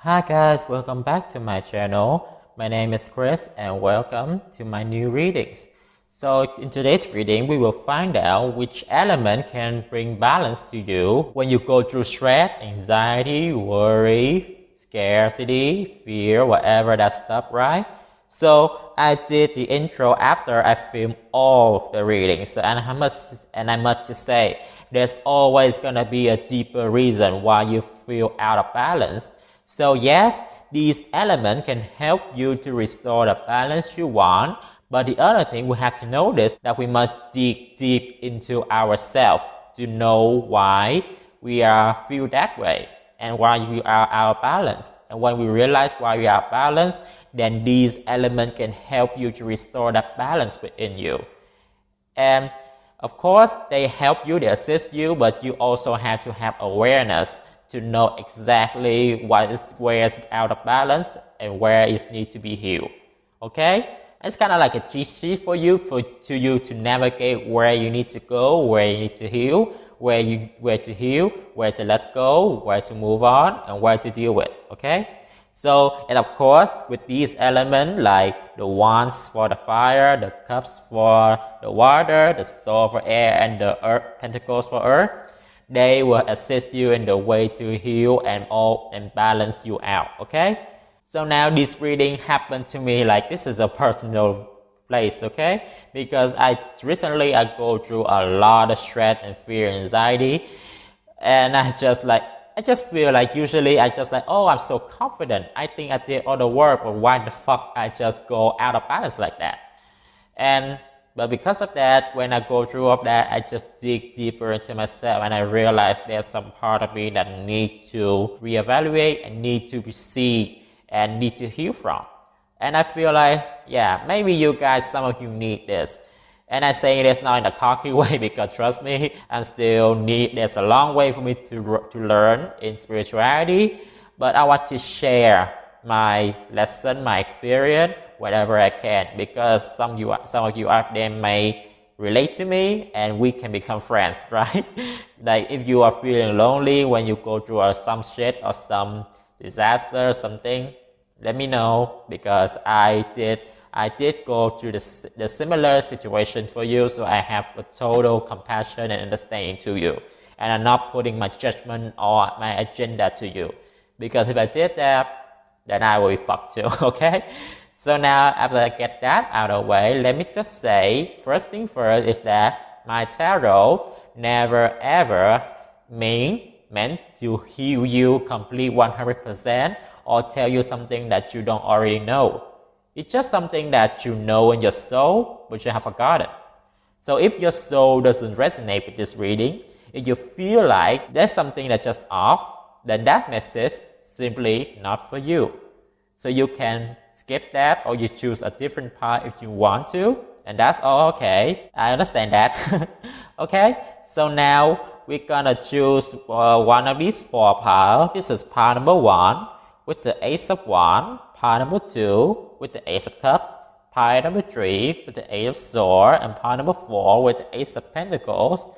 Hi guys, welcome back to my channel. My name is Kris and welcome to my new readings. So in today's reading, we will find out which element can bring balance to you when you go through stress, anxiety, worry, scarcity, fear, whatever that stuff, right? So I did the intro after I filmed all the readings. So, and I must just say, there's always gonna be a deeper reason why you feel out of balance. So yes, these elements can help you to restore the balance you want, but the other thing we have to notice that we must dig deep into ourselves to know why we feel that way and why we are out of balance. And when we realize why we are out of balance, then these elements can help you to restore that balance within you. And of course, they help you, they assist you, but you also have to have awareness to know exactly where is out of balance and where it needs to be healed. Okay? It's kind of like a cheat sheet for you to navigate where you need to go, where you need to heal, where to heal, where to let go, where to move on, and where to deal with. Okay? So, and of course, with these elements like the wands for the fire, the cups for the water, the sword for air, and the earth, pentacles for earth, they will assist you in the way to heal and balance you out, okay? So now this reading happened to me like this is a personal place, okay? Because I go through a lot of stress and fear and anxiety, and I just feel like usually oh, I'm so confident. I think I did all the work, but why the fuck I just go out of balance like that? But because of that, when I go through all of that, I just dig deeper into myself and I realize there's some part of me that need to reevaluate and need to see and need to heal from. And I feel like, yeah, maybe you guys, some of you need this. And I say this not in a cocky way because trust me, there's a long way for me to learn in spirituality, but I want to share my lesson, my experience, whatever I can, because some of you out there may relate to me and we can become friends, right? Like if you are feeling lonely when you go through some shit or some disaster, something, let me know, because I did go through the similar situation for you, so I have a total compassion and understanding to you. And I'm not putting my judgment or my agenda to you, because if I did that, then I will be fucked too, okay? So now, after I get that out of the way, let me just say, first thing first is that my tarot never ever meant to heal you complete 100% or tell you something that you don't already know. It's just something that you know in your soul, but you have forgotten. So if your soul doesn't resonate with this reading, if you feel like there's something that's just off, then that message simply not for you. So you can skip that or you choose a different part if you want to, and that's all okay. I understand that. Okay, so now we're gonna choose one of these four piles. This is pile number 1 with the Ace of Wands, pile number 2 with the Ace of Cups, pile number 3 with the Ace of Swords, and pile number 4 with the Ace of Pentacles.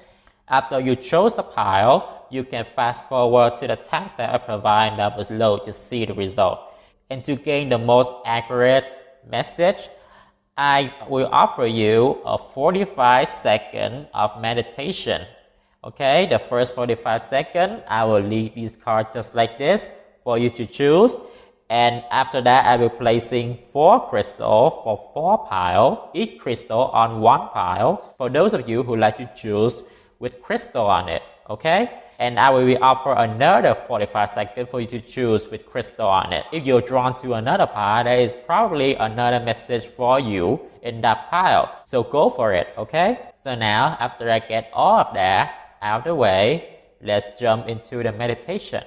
After you chose the pile, you can fast forward to the timestamp I provide down below to see the result. And to gain the most accurate message, I will offer you a 45 seconds of meditation. Okay, the first 45 seconds, I will leave these cards just like this for you to choose. And after that, I will placing 4 crystals for 4 piles, each crystal on 1 pile, for those of you who like to choose with crystal on it, okay? And I will offer another 45 seconds for you to choose with crystal on it. If you're drawn to another pile, there is probably another message for you in that pile. So go for it, okay? So now, after I get all of that out of the way, let's jump into the meditation.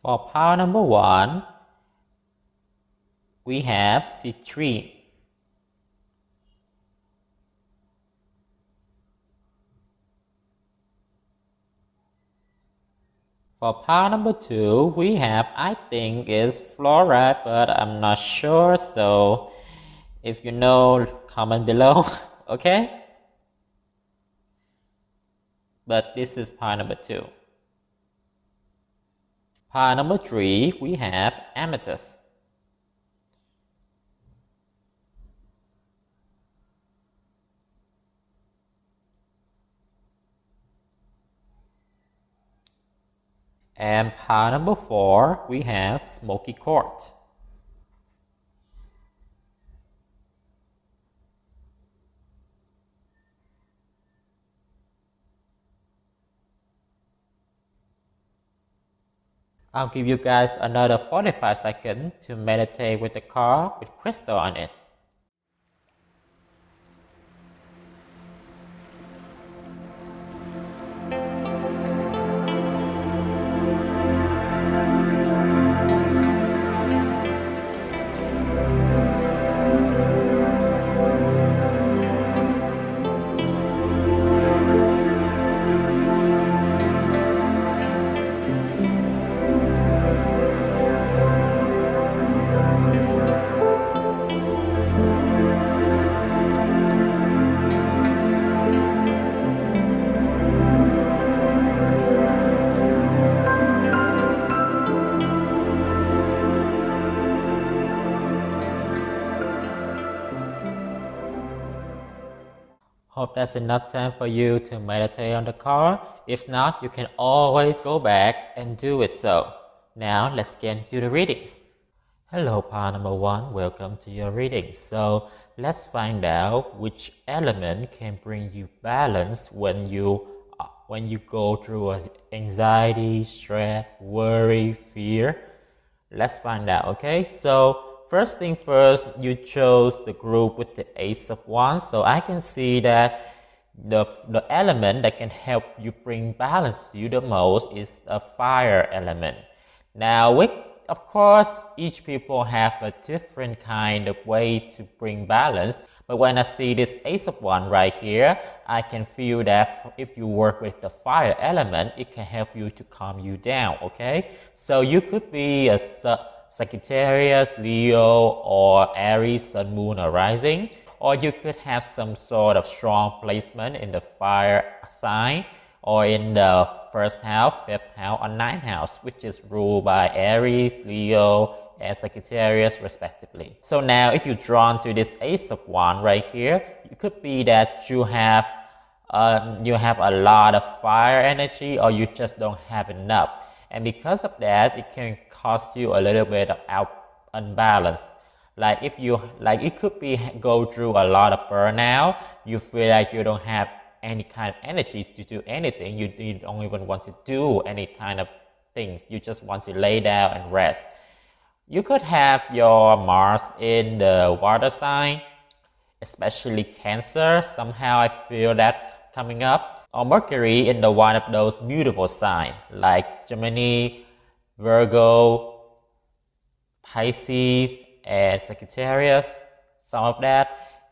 For pile number 1, we have citrine. For pile number 2, we have, I think is fluoride, but I'm not sure, so if you know, comment below, okay? But this is pile number 2. Pile number 3, we have amethyst. And pile number 4, we have smoky quartz. I'll give you guys another 45 seconds to meditate with the card with crystal on it. Hope that's enough time for you to meditate on the card. If not, you can always go back and do it so. Now, let's get into the readings. Hello, pile number 1. Welcome to your reading. So, let's find out which element can bring you balance when you go through anxiety, stress, worry, fear. Let's find out, okay? So, first thing first, you chose the group with the Ace of Wands, so I can see that the element that can help you bring balance to you the most is a fire element. Now, of course, each people have a different kind of way to bring balance, but when I see this Ace of Wands right here, I can feel that if you work with the fire element, it can help you to calm you down, okay? So you could be a Sagittarius, Leo, or Aries, Sun, Moon, or Rising, or you could have some sort of strong placement in the fire sign, or in the first house, fifth house, or ninth house, which is ruled by Aries, Leo, and Sagittarius, respectively. So now, if you're drawn to this Ace of Wands right here, it could be that you have a lot of fire energy, or you just don't have enough, and because of that, it can cause you a little bit of unbalance. Like if you, it could be go through a lot of burnout. You feel like you don't have any kind of energy to do anything. You don't even want to do any kind of things. You just want to lay down and rest. You could have your Mars in the water sign, especially Cancer. Somehow I feel that coming up. Or Mercury in the one of those mutable signs, like Gemini, Virgo, Pisces, and Sagittarius, some of that.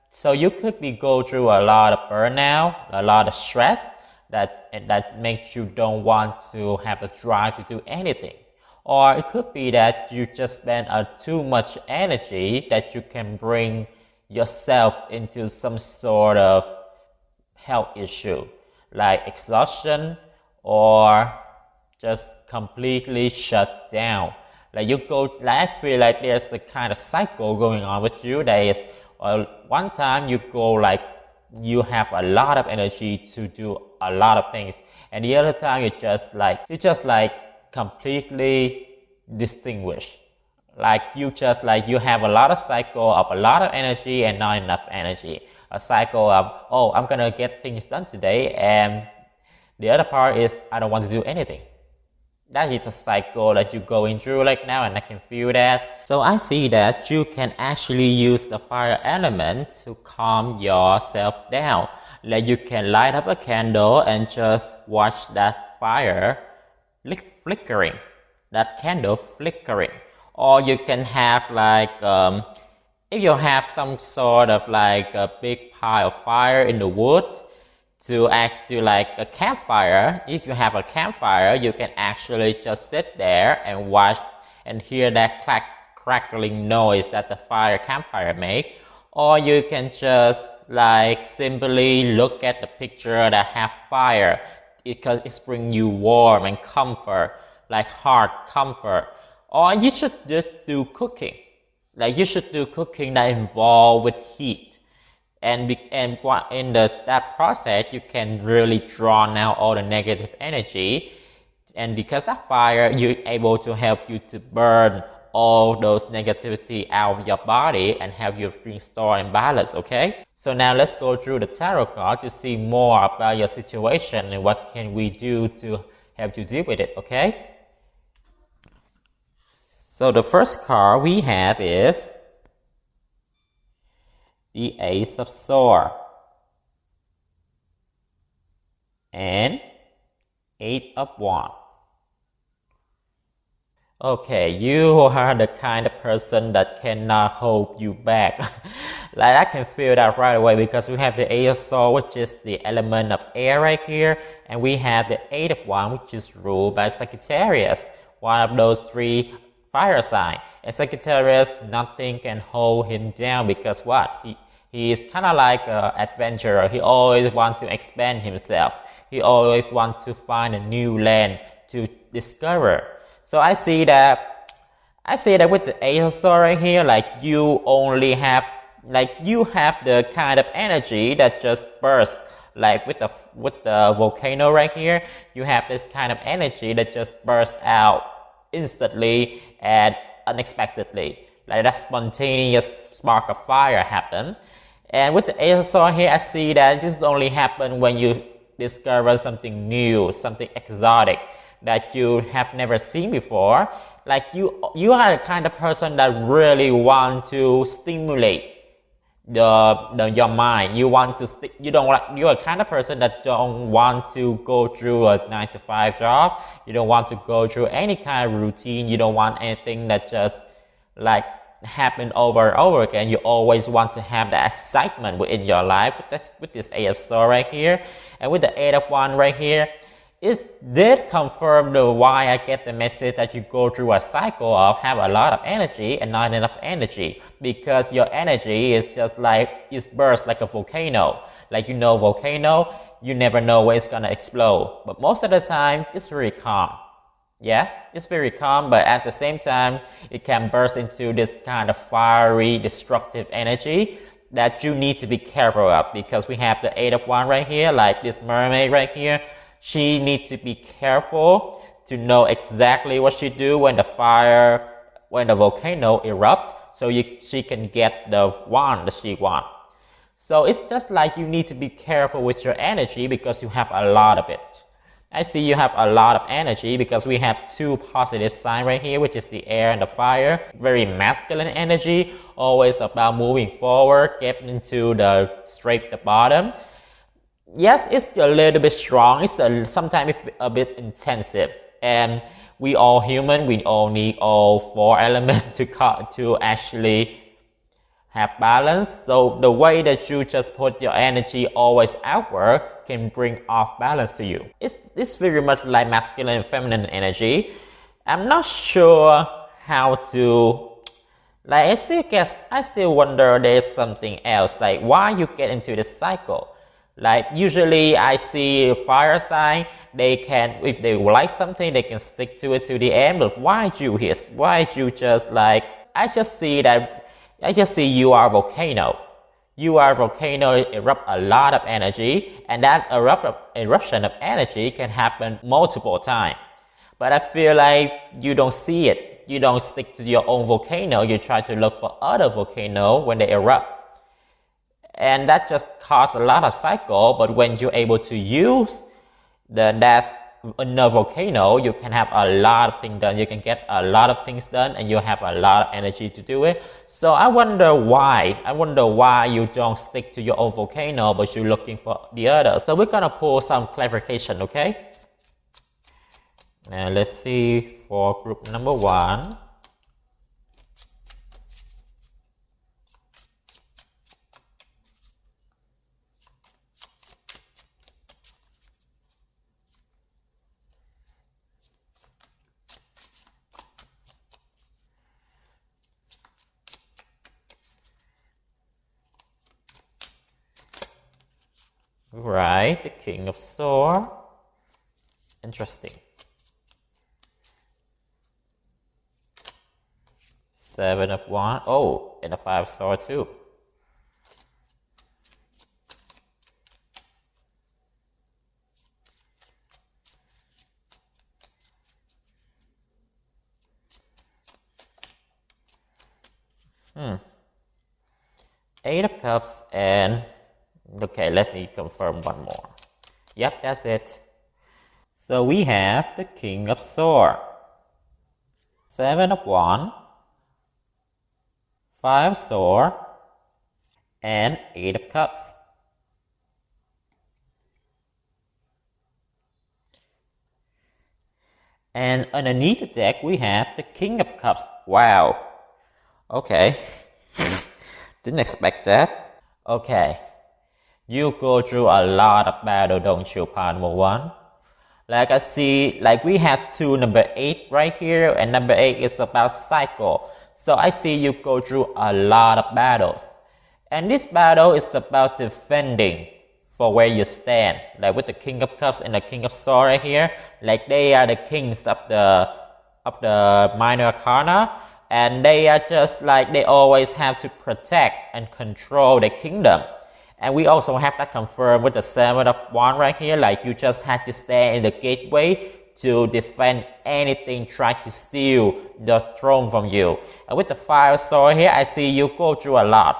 So you could go through a lot of burnout, a lot of stress that makes you don't want to have the drive to do anything. Or it could be that you just spend too much energy that you can bring yourself into some sort of health issue, like exhaustion or just completely shut down. I feel like there's a kind of cycle going on with you. That is, one time you have a lot of energy to do a lot of things, and the other time you just completely distinguished. You have a lot of cycle of a lot of energy and not enough energy. A cycle of, I'm gonna get things done today, and the other part is I don't want to do anything. That is a cycle that you're going through right now, and I can feel that. So I see that you can actually use the fire element to calm yourself down. Like you can light up a candle and just watch that fire flickering. that candle flickering. Or you can have like, if you have some sort of like a big pile of fire in the wood, to act to like a campfire. If you have a campfire, you can actually just sit there and watch and hear that crackling noise that the campfire make. Or you can just like simply look at the picture that have fire, because it's bring you warm and comfort, like heart comfort. Or you should just do cooking. Like you should do cooking that involve with heat. And in that process, you can really draw out all the negative energy. And because that fire, you're able to help you to burn all those negativity out of your body and help you restore and balance, okay? So now let's go through the tarot card to see more about your situation and what can we do to help you deal with it, okay? So the first card we have is the Ace of Swords and Eight of Wands. Okay, you are the kind of person that cannot hold you back. Like I can feel that right away, because we have the Ace of Swords, which is the element of air right here, and we have the Eight of Wands, which is ruled by Sagittarius, one of those three fire sign. And Sagittarius, nothing can hold him down, because what? He is kind of like an adventurer. He always wants to expand himself. He always wants to find a new land to discover. So I see that with the Ace of Swords right here, like you have the kind of energy that just bursts. Like with the volcano right here, you have this kind of energy that just bursts out instantly and unexpectedly. Like that spontaneous spark of fire happen. And with the Ace of Swords here, I see that this only happens when you discover something new, something exotic that you have never seen before. Like you are the kind of person that really want to stimulate your mind. You want to you're a kind of person that don't want to go through a 9-to-5 job. You don't want to go through any kind of routine. You don't want anything that just like happen over and over again. You always want to have that excitement within your life. With this Eight of Swords right here, and with the Eight of Wands right here, it did confirm why I get the message that you go through a cycle of have a lot of energy and not enough energy, because your energy is just like it bursts like a volcano. Like volcano, you never know where it's gonna explode, but most of the time it's very calm. Yeah, it's very calm, but at the same time, it can burst into this kind of fiery, destructive energy that you need to be careful of, because we have the Eight of Wands right here, like this mermaid right here. She needs to be careful to know exactly what she do when the volcano erupts, so she can get the wand that she wants. So it's just like you need to be careful with your energy, because you have a lot of it. I see you have a lot of energy, because we have two positive signs right here, which is the air and the fire. Very masculine energy, always about moving forward, getting into the straight the bottom. Yes, it's a little bit strong. Sometimes it's a bit intensive. And we all human. We all need all four elements to actually have balance. So the way that you just put your energy always outward can bring off balance to you. It's very much like masculine and feminine energy. I'm not sure how to, like, I still wonder there's something else, like why you get into this cycle. Like usually I see a fire sign, if they like something, they can stick to it to the end, but why you just like, I just see you are a volcano. You are a volcano, erupt a lot of energy, and that eruption of energy can happen multiple times. But I feel like you don't see it. You don't stick to your own volcano. You try to look for other volcanoes when they erupt. And that just causes a lot of cycle, but when you're able to use that inner volcano, you can have a lot of things done. You can get a lot of things done, and you have a lot of energy to do it. So I wonder why you don't stick to your own volcano, but you're looking for the other. So we're gonna pull some clarification, okay? And let's see for group number 1. Right, the King of Swords. Interesting. 7 of Wands. Oh, and the 5 of Swords too. Eight of Cups and... Okay, let me confirm one more. Yep, that's it. So we have the King of Swords, 7 of Wands, 5 of Swords, and 8 of Cups. And underneath the deck, we have the King of Cups. Wow. Okay. Didn't expect that. Okay. You go through a lot of battle, don't you, part number 1? Like I see, like we have number 8 right here, and number 8 is about cycle. So I see you go through a lot of battles. And this battle is about defending for where you stand. Like with the King of Cups and the King of Swords right here, like they are the kings of the minor arcana, and they are just like they always have to protect and control the kingdom. And we also have that confirmed with the 7 of Wands right here, like you just had to stand in the gateway to defend anything trying to steal the throne from you. And with the 5 of Swords here, I see you go through a lot.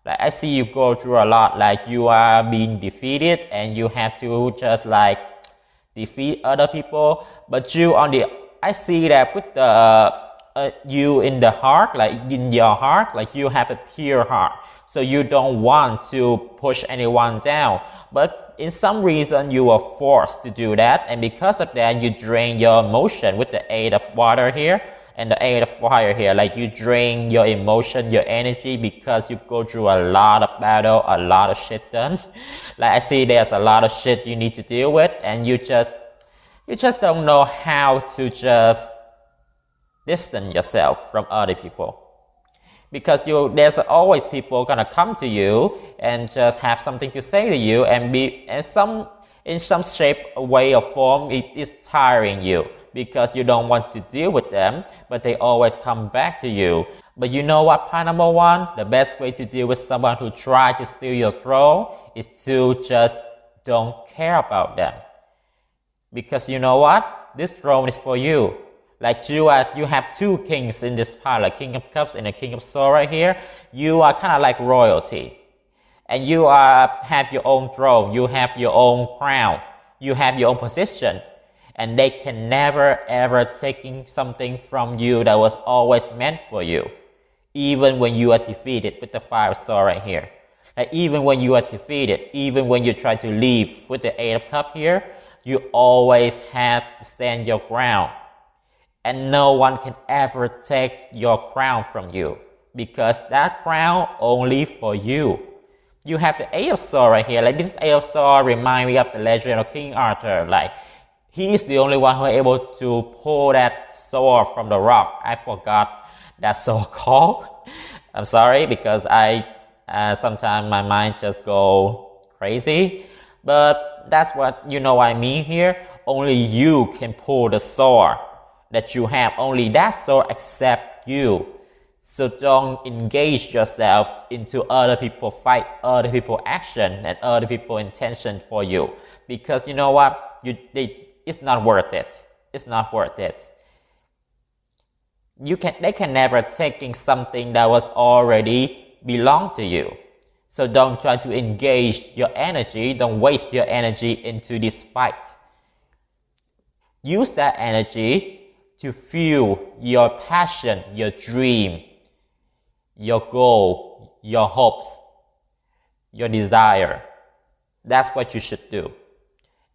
Like I see you go through a lot, like you are being defeated and you have to just like defeat other people. But you I see that with the you in the heart, like in your heart, like you have a pure heart. So you don't want to push anyone down. But in some reason, you are forced to do that. And because of that, you drain your emotion with the 8 of water here and the 8 of fire here. Like you drain your emotion, your energy, because you go through a lot of battle, a lot of shit done. Like I see there's a lot of shit you need to deal with, and you just don't know how to just distance yourself from other people. Because there's always people gonna come to you and just have something to say to you, and in some shape, way, or form, it is tiring you because you don't want to deal with them, but they always come back to you. But you know what, part number 1? The best way to deal with someone who tries to steal your throne is to just don't care about them. Because you know what? This throne is for you. Like you have 2 kings in this part, like King of Cups and the King of Swords right here. You are kind of like royalty. And you have your own throne. You have your own crown. You have your own position. And they can never ever take something from you that was always meant for you. Even when you are defeated with the 5 of Swords right here. Like even when you are defeated, even when you try to leave with the 8 of Cups here, you always have to stand your ground. And no one can ever take your crown from you, because that crown only for you. You have the 8 of Swords right here. Like this 8 of Swords remind me of the legend of King Arthur. Like he is the only one who is able to pull that sword from the rock. I forgot that sword called. I'm sorry, because sometimes my mind just go crazy. But that's what I mean here. Only you can pull the sword that you have. Only that sword accept you. So don't engage yourself into other people fight, other people action, and other people intention for you. Because you know what? It's not worth it. It's not worth it. They can never take something that was already belong to you. So don't try to engage your energy. Don't waste your energy into this fight. Use that energy to fuel your passion, your dream, your goal, your hopes, your desire. That's what you should do.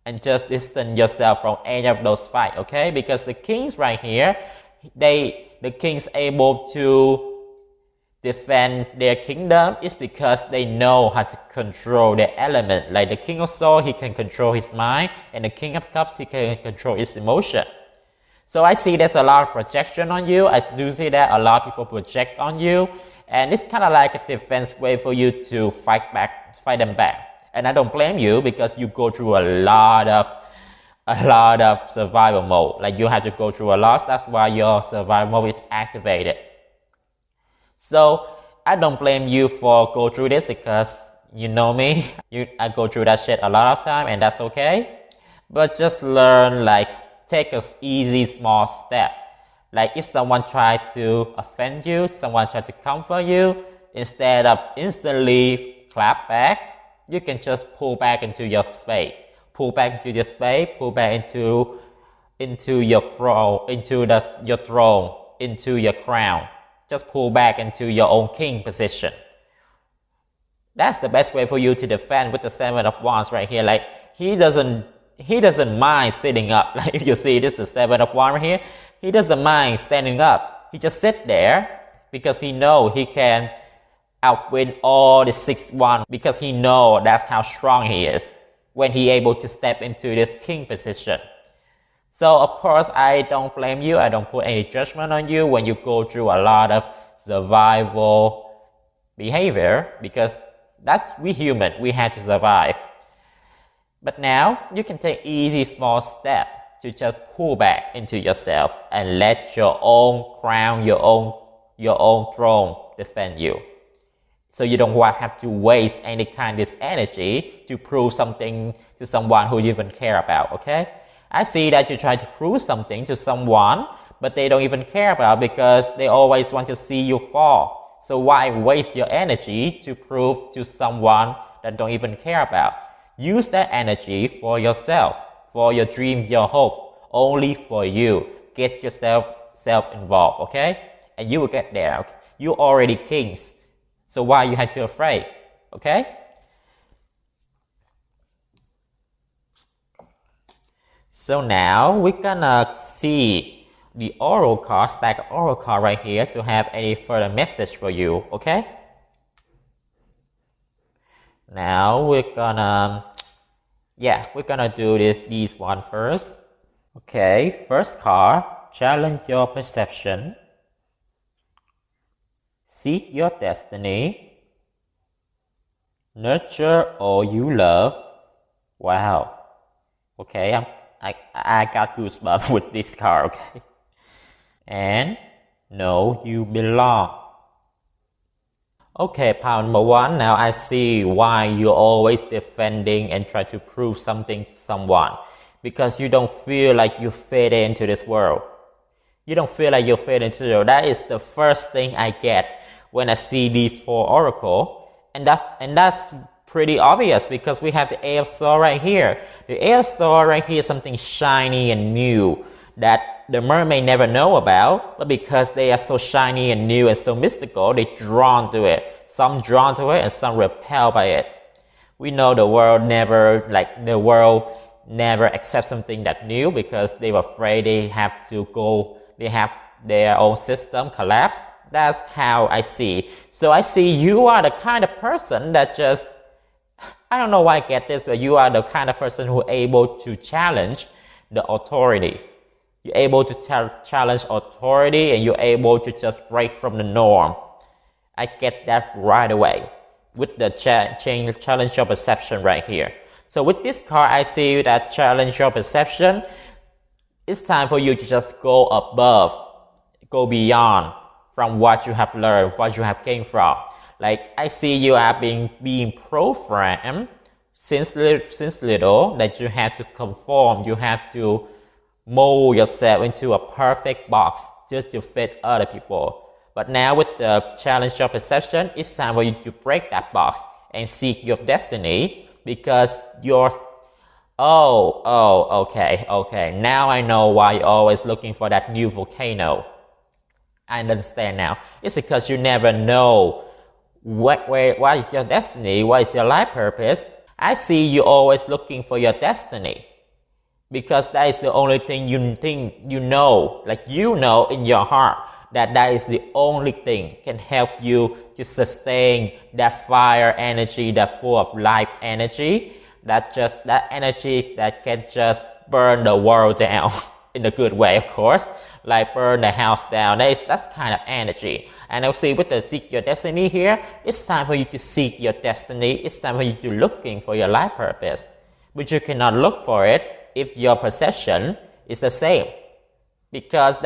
and just distance yourself from any of those fights, okay? Because the kings right here, the kings able to defend their kingdom is because they know how to control their element. Like the king of swords, he can control his mind, and the king of cups, he can control his emotion. So I see there's a lot of projection on you. I do see that a lot of people project on you, and it's kind of like a defense way for you to fight them back. And I don't blame you because you go through a lot of survival mode. Like you have to go through a lot. That's why your survival mode is activated. So I don't blame you for go through this because you know me. I go through that shit a lot of time, and that's okay. But just learn, like take a easy small step. Like if someone try to offend you, someone try to comfort you, instead of instantly clap back, you can just pull back into your space. Pull back into your space, pull back into your throne, your throne, into your crown. Just pull back into your own king position. That's the best way for you to defend with the Seven of Wands right here. Like he doesn't mind sitting up. Like if you see this, the Seven of Wands right here, he doesn't mind standing up. He just sit there because he know he can outwin all the 6 wands, because he know that's how strong he is when he able to step into this king position. So of course, I don't blame you. I don't put any judgment on you when you go through a lot of survival behavior, because we human. We had to survive. But now you can take easy small step to just pull back into yourself and let your own crown, your own throne defend you. So you don't have to waste any kind of this energy to prove something to someone who you even care about, okay? I see that you try to prove something to someone, but they don't even care about because they always want to see you fall. So why waste your energy to prove to someone that don't even care about? Use that energy for yourself, for your dreams, your hope, only for you. Get yourself involved, okay? And you will get there. Okay? You're already kings. So why you have to afraid, okay? So now we're gonna see the oracle card, stack of oracle card right here to have any further message for you, okay? Now we're gonna do these one first. Okay, first card, challenge your perception. Seek your destiny. Nurture all you love. Wow. Okay, I got goosebumps with this card, okay? And know you belong. Okay, part number 1. Now I see why you're always defending and try to prove something to someone. Because you don't feel like you fit into this world. You don't feel like you fit into the world. That is the first thing I get when I see these 4 oracle. And that's pretty obvious because we have the Ace of Swords right here. The Ace of Swords right here is something shiny and new that the mermaid never know about, but because they are so shiny and new and so mystical, they're drawn to it. Some drawn to it and some repelled by it. We know the world never accepts something that new because they were afraid they have their own system collapse. That's how I see. So I see you are the kind of person that just, I don't know why I get this, but you are the kind of person who are able to challenge the authority. You're able to challenge authority and you're able to just break from the norm. I get that right away with the challenge your perception right here. So with this card, I see that challenge your perception. It's time for you to just go above, go beyond from what you have learned, what you have came from. Like I see you are being programmed since little that you have to conform, you have to mold yourself into a perfect box just to fit other people. But now with the challenge your perception, it's time for you to break that box and seek your destiny because okay. Now I know why you're always looking for that new volcano. I understand now. It's because you never know what is your destiny, what is your life purpose. I see you always looking for your destiny. because that is the only thing you think you know, like you know in your heart that that is the only thing can help you to sustain that fire energy, that full of life energy, that energy that can just burn the world down in a good way, of course, like burn the house down. That's kind of energy. And I'll see with the seek your destiny here, it's time for you to seek your destiny. It's time for you to looking for your life purpose. But you cannot look for it if your perception is the same. Because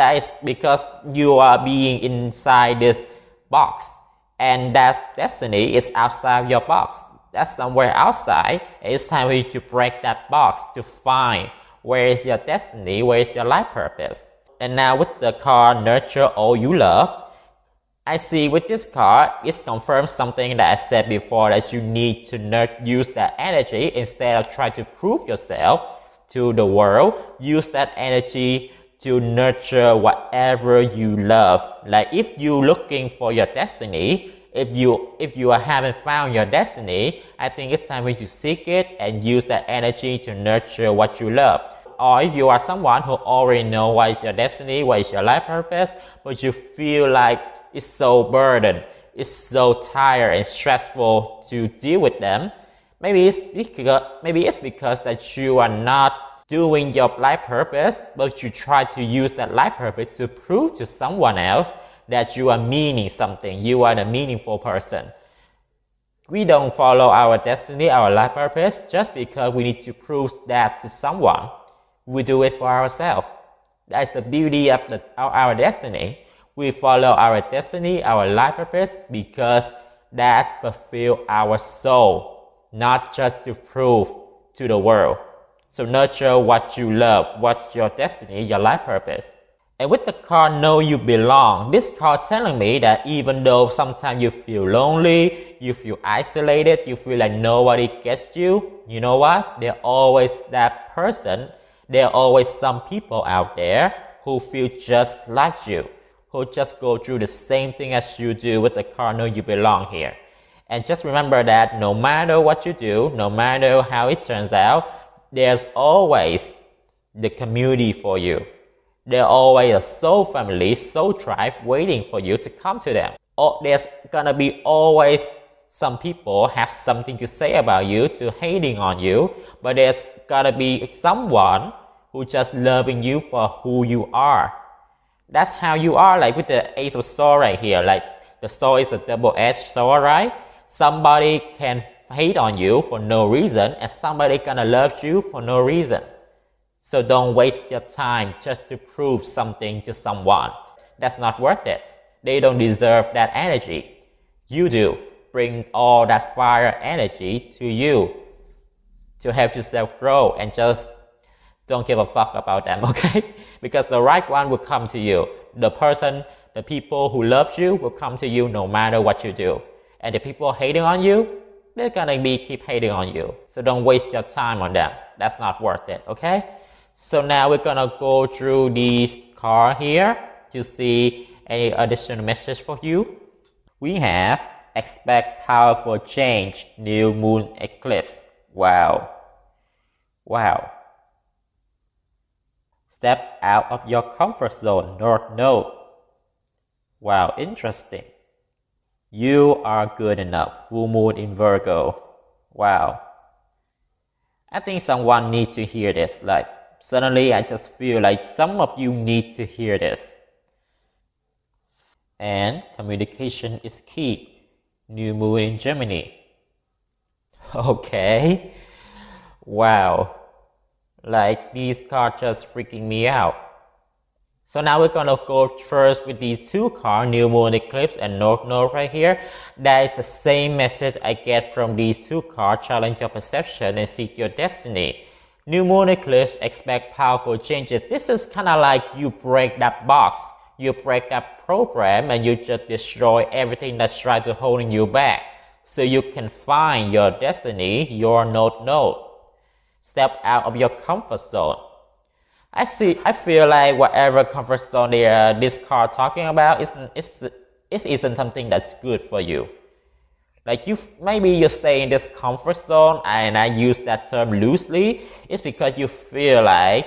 you are being inside this box. And that destiny is outside your box. That's somewhere outside. And it's time for you to break that box to find where is your destiny, where is your life purpose. And now with the card Nurture All You Love, I see with this card, it confirms something that I said before, that you need to use that energy instead of trying to prove yourself to the world. Use that energy to nurture whatever you love. Like if you're looking for your destiny, if you haven't found your destiny, I think it's time for you to seek it and use that energy to nurture what you love. Or if you are someone who already know what is your destiny, what is your life purpose, but you feel like it's so burdened, it's so tired and stressful to deal with them, maybe it's because that you are not doing your life purpose, but you try to use that life purpose to prove to someone else that you are meaning something, you are the meaningful person. We don't follow our destiny, our life purpose, just because we need to prove that to someone. We do it for ourselves. That's the beauty of our destiny. We follow our destiny, our life purpose, because that fulfills our soul, not just to prove to the world. So nurture what you love, what's your destiny, your life purpose. And with the card Know You Belong, this card telling me that even though sometimes you feel lonely, you feel isolated, you feel like nobody gets you, you know what? There's always that person, there are always some people out there who feel just like you, who just go through the same thing as you do with the card Know You Belong here. And just remember that no matter what you do, no matter how it turns out, there's always the community for you. There's always a soul family, soul tribe waiting for you to come to them. Or there's gonna be always some people have something to say about you, to hating on you, but there's gotta be someone who just loving you for who you are. That's how you are, like with the Ace of Swords right here. Like the sword is a double-edged sword, right? Somebody can hate on you for no reason, and somebody gonna love you for no reason. So don't waste your time just to prove something to someone. That's not worth it. They don't deserve that energy. You do. Bring all that fire energy to you to help yourself grow, and just don't give a fuck about them, okay? Because the right one will come to you. The people who love you will come to you no matter what you do. And the people hating on you, they're gonna keep hating on you. So don't waste your time on them. That's not worth it, okay? So now we're gonna go through these cards here to see any additional message for you. We have expect powerful change, new moon eclipse. Wow. Step out of your comfort zone, North Node. Wow, interesting. You are good enough, full moon in Virgo. Wow. I think someone needs to hear this. Like, suddenly I just feel like some of you need to hear this. And communication is key. New moon in Gemini. Okay. Wow. Like, these cards just freaking me out. So now we're gonna go first with these two cards, New Moon Eclipse and North Node right here. That is the same message I get from these two cards. Challenge your perception and seek your destiny. New Moon Eclipse, expect powerful changes. This is kind of like you break that box. You break that program and you just destroy everything that's trying to holding you back. So you can find your destiny, your North Node. Step out of your comfort zone. I feel like whatever comfort zone this card talking about isn't something that's good for you. Like maybe you stay in this comfort zone, and I use that term loosely. It's because you feel like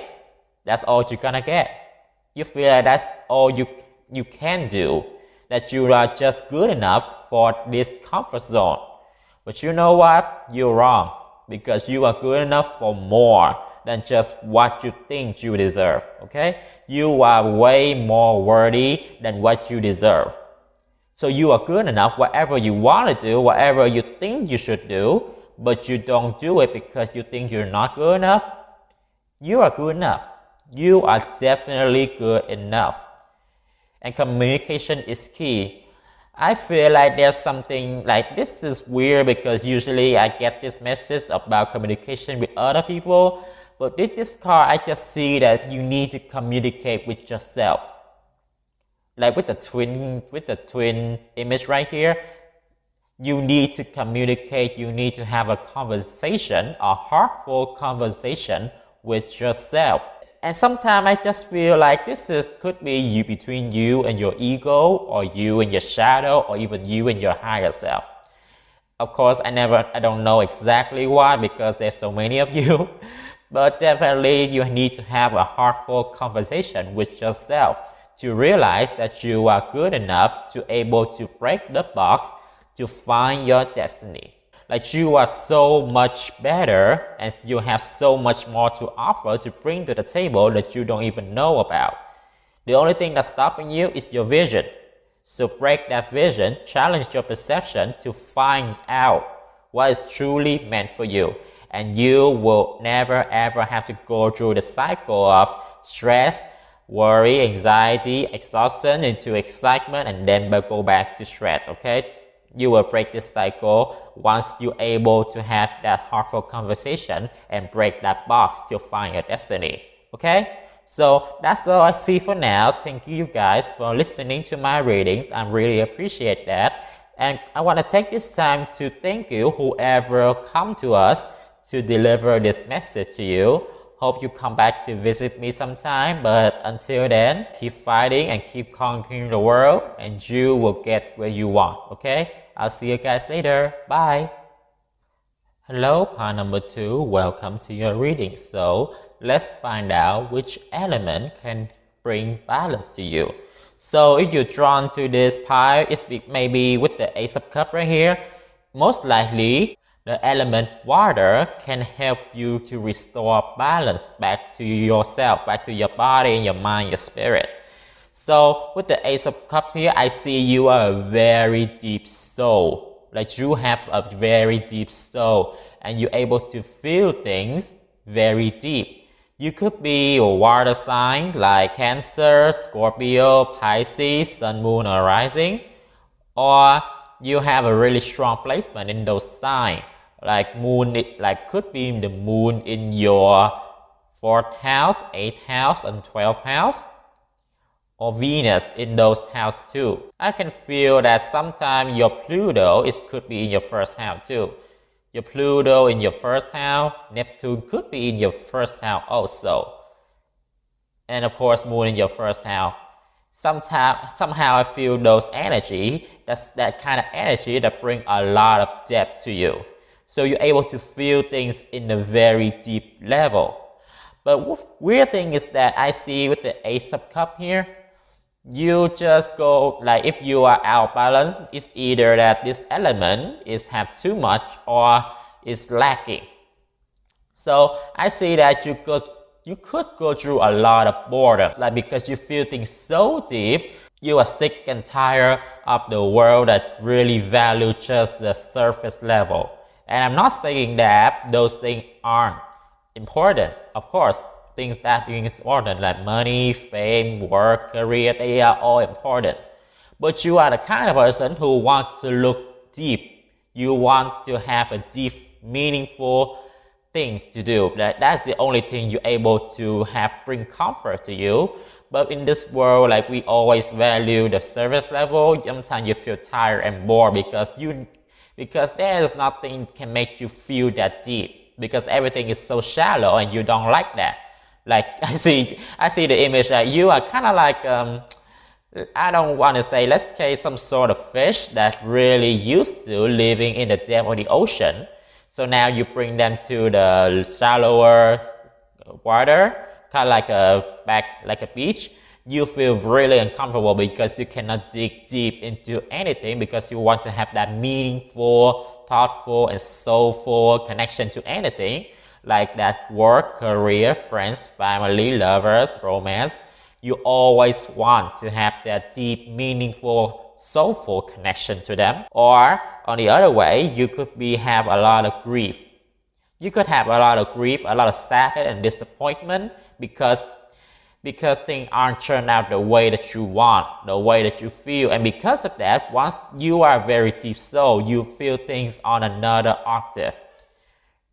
that's all you're gonna get. You feel like that's all you can do. That you are just good enough for this comfort zone. But you know what? You're wrong. Because you are good enough for more than just what you think you deserve. Okay? You are way more worthy than what you deserve. So you are good enough, whatever you want to do, whatever you think you should do, but you don't do it because you think you're not good enough. You are good enough. You are definitely good enough. And communication is key. I feel like there's something like this is weird because usually I get this message about communication with other people, but with this card I just see that you need to communicate with yourself. Like with the twin image right here, you need to communicate, you need to have a conversation, a heartful conversation with yourself. And sometimes I just feel like could be you between you and your ego, or you and your shadow, or even you and your higher self. Of course, I don't know exactly why because there's so many of you, but definitely you need to have a heartful conversation with yourself to realize that you are good enough to able to break the box to find your destiny. Like you are so much better and you have so much more to offer to bring to the table that you don't even know about. The only thing that's stopping you is your vision. So break that vision, challenge your perception to find out what is truly meant for you. And you will never ever have to go through the cycle of stress, worry, anxiety, exhaustion into excitement, and then go back to stress, okay? You will break this cycle once you're able to have that heartful conversation and break that box to find your destiny, okay? So that's all I see for now. Thank you guys for listening to my readings. I really appreciate that. And I want to take this time to thank you, whoever come to us to deliver this message to you. Hope you come back to visit me sometime, but until then, keep fighting and keep conquering the world, and you will get where you want, okay? I'll see you guys later. Bye! Hello, part number 2. Welcome to your reading. So, let's find out which element can bring balance to you. So, if you're drawn to this pile, it's maybe with the Ace of Cups right here, most likely, the element water can help you to restore balance back to yourself, back to your body, your mind, your spirit. So with the Ace of Cups here, I see you are a very deep soul. Like you have a very deep soul and you're able to feel things very deep. You could be a water sign like Cancer, Scorpio, Pisces, Sun, Moon, or Rising. Or you have a really strong placement in those signs. Like moon, could be the moon in your 4th house, 8th house, and 12th house. Or Venus in those houses too. I can feel that sometimes your Pluto could be in your 1st house too. Your Pluto in your 1st house, Neptune could be in your 1st house also. And of course, Moon in your 1st house. Somehow I feel those energy, that's that kind of energy that bring a lot of depth to you. So you're able to feel things in a very deep level. But weird thing is that I see with the Ace of Cups here, you just go, like if you are out of balance, it's either that this element have too much or is lacking. So I see that you could go through a lot of boredom, like because you feel things so deep, you are sick and tired of the world that really value just the surface level. And I'm not saying that those things aren't important. Of course, things that are important like money, fame, work, career, they are all important. But you are the kind of person who wants to look deep. You want to have a deep, meaningful things to do. That's the only thing you're able to bring comfort to you. But in this world, like we always value the service level, sometimes you feel tired and bored because there is nothing can make you feel that deep. Because everything is so shallow and you don't like that. Like I see the image that you are kind of I don't want to say, let's say some sort of fish that really used to living in the depth of the ocean. So now you bring them to the shallower water, kind of like a beach. You feel really uncomfortable because you cannot dig deep into anything because you want to have that meaningful, thoughtful, and soulful connection to anything, like that work, career, friends, family, lovers, romance. You always want to have that deep, meaningful, soulful connection to them. Or on the other way, you could have a lot of grief. You could have a lot of grief, a lot of sadness and disappointment because things aren't turned out the way that you want, the way that you feel. And because of that, once you are very deep soul, you feel things on another octave.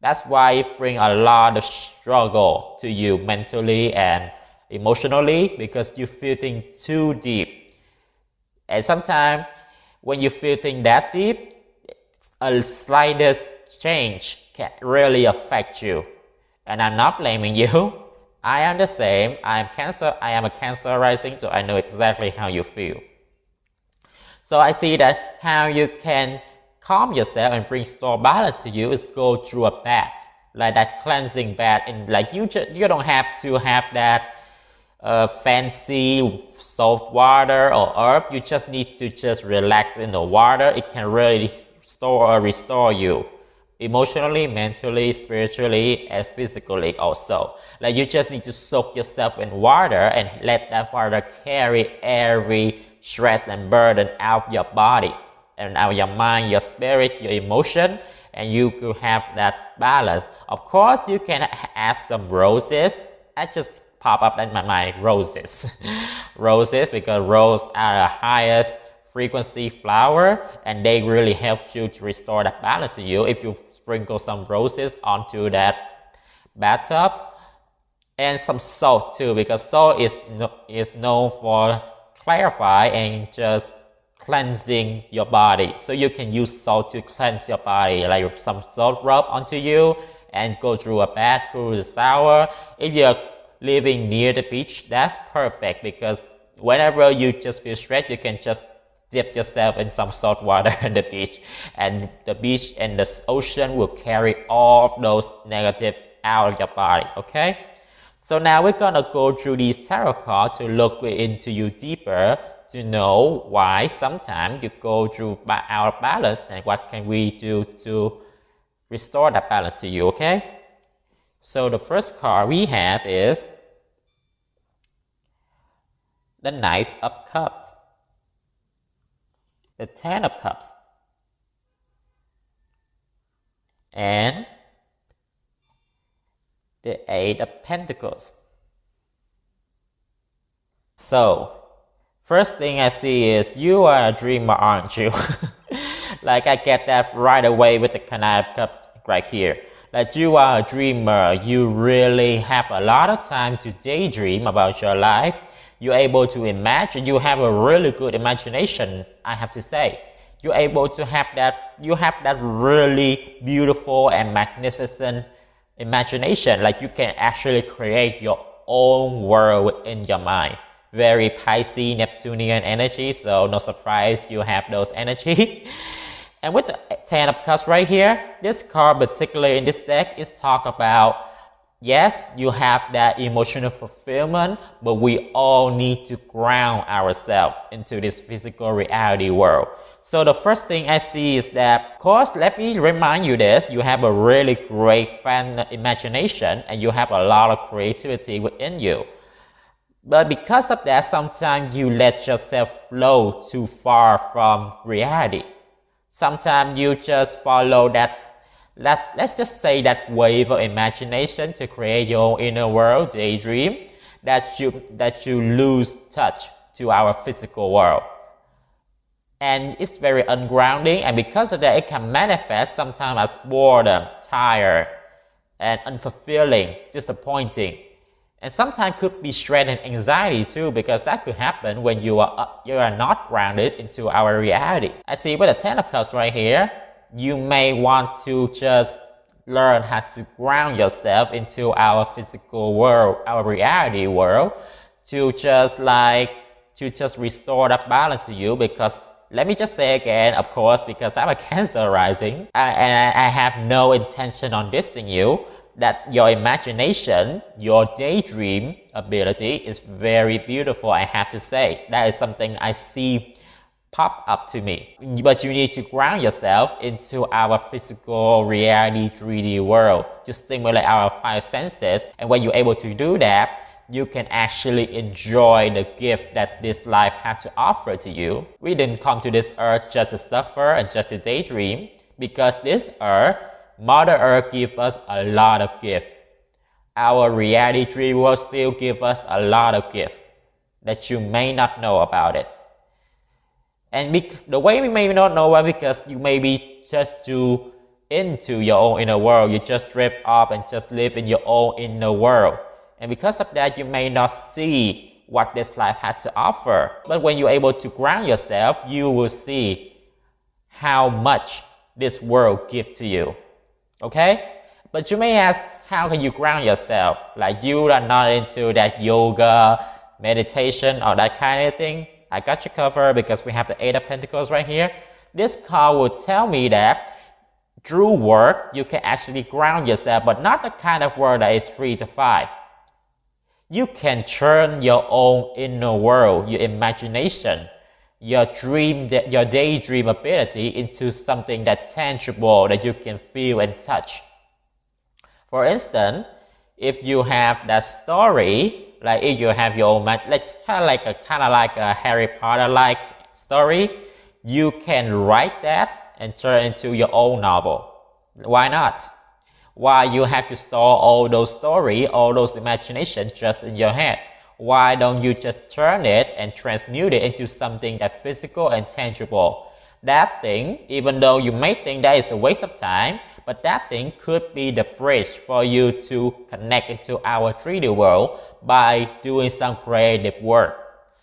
That's why it brings a lot of struggle to you mentally and emotionally because you feel things too deep. And sometimes when you feel things that deep, a slightest change can really affect you. And I'm not blaming you. I am the same. I am a Cancer rising, so I know exactly how you feel. So I see that how you can calm yourself and restore balance to you is go through a bath, like that cleansing bath. And like you don't have to have that fancy salt water or herb. You just need to just relax in the water. It can really restore you. Emotionally, mentally, spiritually, and physically also. Like you just need to soak yourself in water and let that water carry every stress and burden out of your body and out of your mind, your spirit, your emotion, and you could have that balance. Of course, you can add some roses. I just pop up in my mind, roses. Roses, because roses are the highest frequency flower and they really help you to restore that balance to you. If you sprinkle some roses onto that bathtub and some salt too, because salt is known for clarifying and just cleansing your body. So you can use salt to cleanse your body, like some salt rub onto you and go through a bath, through the shower. If you're living near the beach, that's perfect because whenever you just feel stressed, you can just dip yourself in some salt water on the beach, and the beach and the ocean will carry all of those negative out of your body, okay? So now we're gonna go through these tarot cards to look into you deeper to know why sometimes you go through out of balance and what can we do to restore that balance to you, okay? So the first card we have is the Knight of Cups, the Ten of Cups, and the Eight of Pentacles. So, first thing I see is you are a dreamer, aren't you? Like I get that right away with the Knight of Cups right here. Like you are a dreamer. You really have a lot of time to daydream about your life. You're able to imagine. You have a really good imagination, I have to say. You're able to have that, you have that really beautiful and magnificent imagination. Like you can actually create your own world in your mind. Very Pisces, Neptunian energy, so no surprise you have those energy. And with the Ten of Cups right here, this card particularly in this deck is talk about, yes, you have that emotional fulfillment, but we all need to ground ourselves into this physical reality world. So the first thing I see is that, of course, let me remind you this, you have a really great fan imagination and you have a lot of creativity within you. But because of that, sometimes you let yourself flow too far from reality. Sometimes you just follow let's just say that wave of imagination to create your inner world, daydream, that you lose touch to our physical world. And it's very ungrounding, and because of that, it can manifest sometimes as boredom, tired, and unfulfilling, disappointing. And sometimes could be stress and anxiety too, because that could happen when you are not grounded into our reality. I see with the Ten of Cups right here, you may want to just learn how to ground yourself into our physical world, our reality world, to just like to just restore that balance to you, because let me just say again, of course, because I'm a Cancer rising, and I have no intention on dissing you, that your imagination, your daydream ability is very beautiful, I have to say. That is something I see pop up to me. But you need to ground yourself into our physical reality 3D world to stimulate our five senses. And when you're able to do that, you can actually enjoy the gift that this life has to offer to you. We didn't come to this earth just to suffer and just to daydream, because this earth, Mother Earth, gives us a lot of gift. Our reality 3D world still gives us a lot of gift that you may not know about it. And the way we may not know it, because you may be just too into your own inner world. You just drift off and just live in your own inner world. And because of that, you may not see what this life has to offer. But when you're able to ground yourself, you will see how much this world gives to you. Okay? But you may ask, how can you ground yourself? Like, you are not into that yoga, meditation, or that kind of thing. I got you covered, because we have the Eight of Pentacles right here. This card will tell me that through work, you can actually ground yourself, but not the kind of work that is 3 to 5. You can turn your own inner world, your imagination, your daydream ability into something that's tangible, that you can feel and touch. For instance, if you have that story, like if you have your own, let's kind of like a Harry Potter-like story, you can write that and turn it into your own novel. Why not? Why you have to store all those stories, all those imaginations just in your head? Why don't you just turn it and transmute it into something that's physical and tangible? That thing, even though you may think that is a waste of time, but that thing could be the bridge for you to connect into our 3D world by doing some creative work.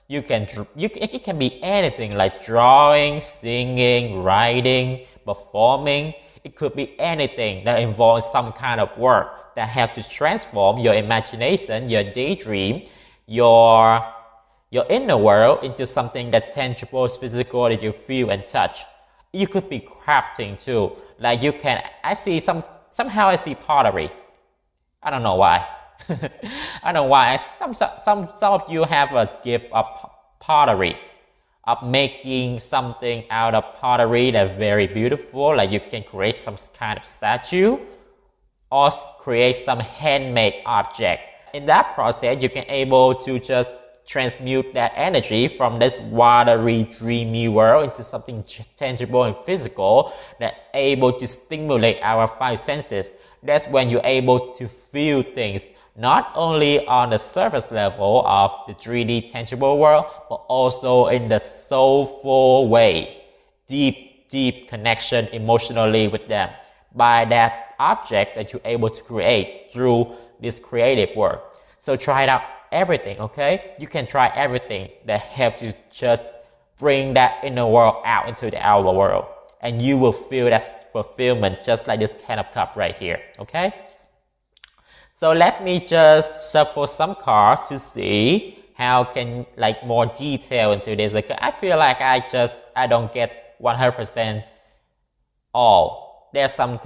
It can be anything, like drawing, singing, writing, performing. It could be anything that involves some kind of work that have to transform your imagination, your daydream, your inner world into something that's tangible, physical, that you feel and touch. You could be crafting too. Like I see somehow I see pottery. I don't know why. I don't know why. Some of you have a gift of pottery, of making something out of pottery that's very beautiful. Like you can create some kind of statue or create some handmade object. In that process, you can able to just transmute that energy from this watery, dreamy world into something tangible and physical that able to stimulate our five senses. That's when you're able to feel things, not only on the surface level of the 3D tangible world, but also in the soulful way. Deep connection emotionally with them by that object that you're able to create through this creative work. So try it out. Everything, okay? You can try everything that helps you just bring that inner world out into the outer world. And you will feel that fulfillment just like this kind of cup right here, okay? So let me just shuffle some cards to see how can like more detail into this. Like I feel like I don't get 100% all. There's some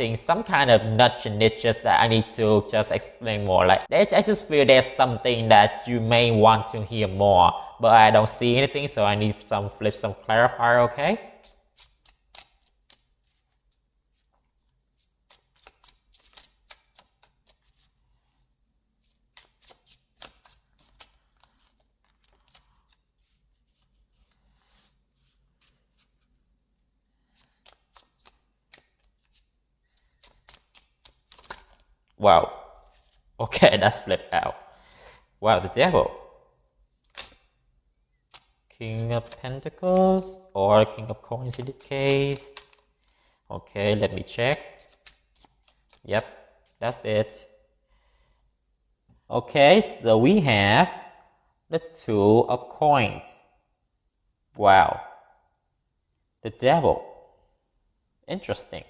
kind of nudge and niches that I need to just explain more. Like, I just feel there's something that you may want to hear more, but I don't see anything, so I need some clarifier, okay? Wow. Okay, that's flipped out. Wow, the devil. King of Pentacles or King of Coins in this case. Okay, let me check. Yep, that's it. Okay, so we have the Two of Coins. Wow. The devil. Interesting.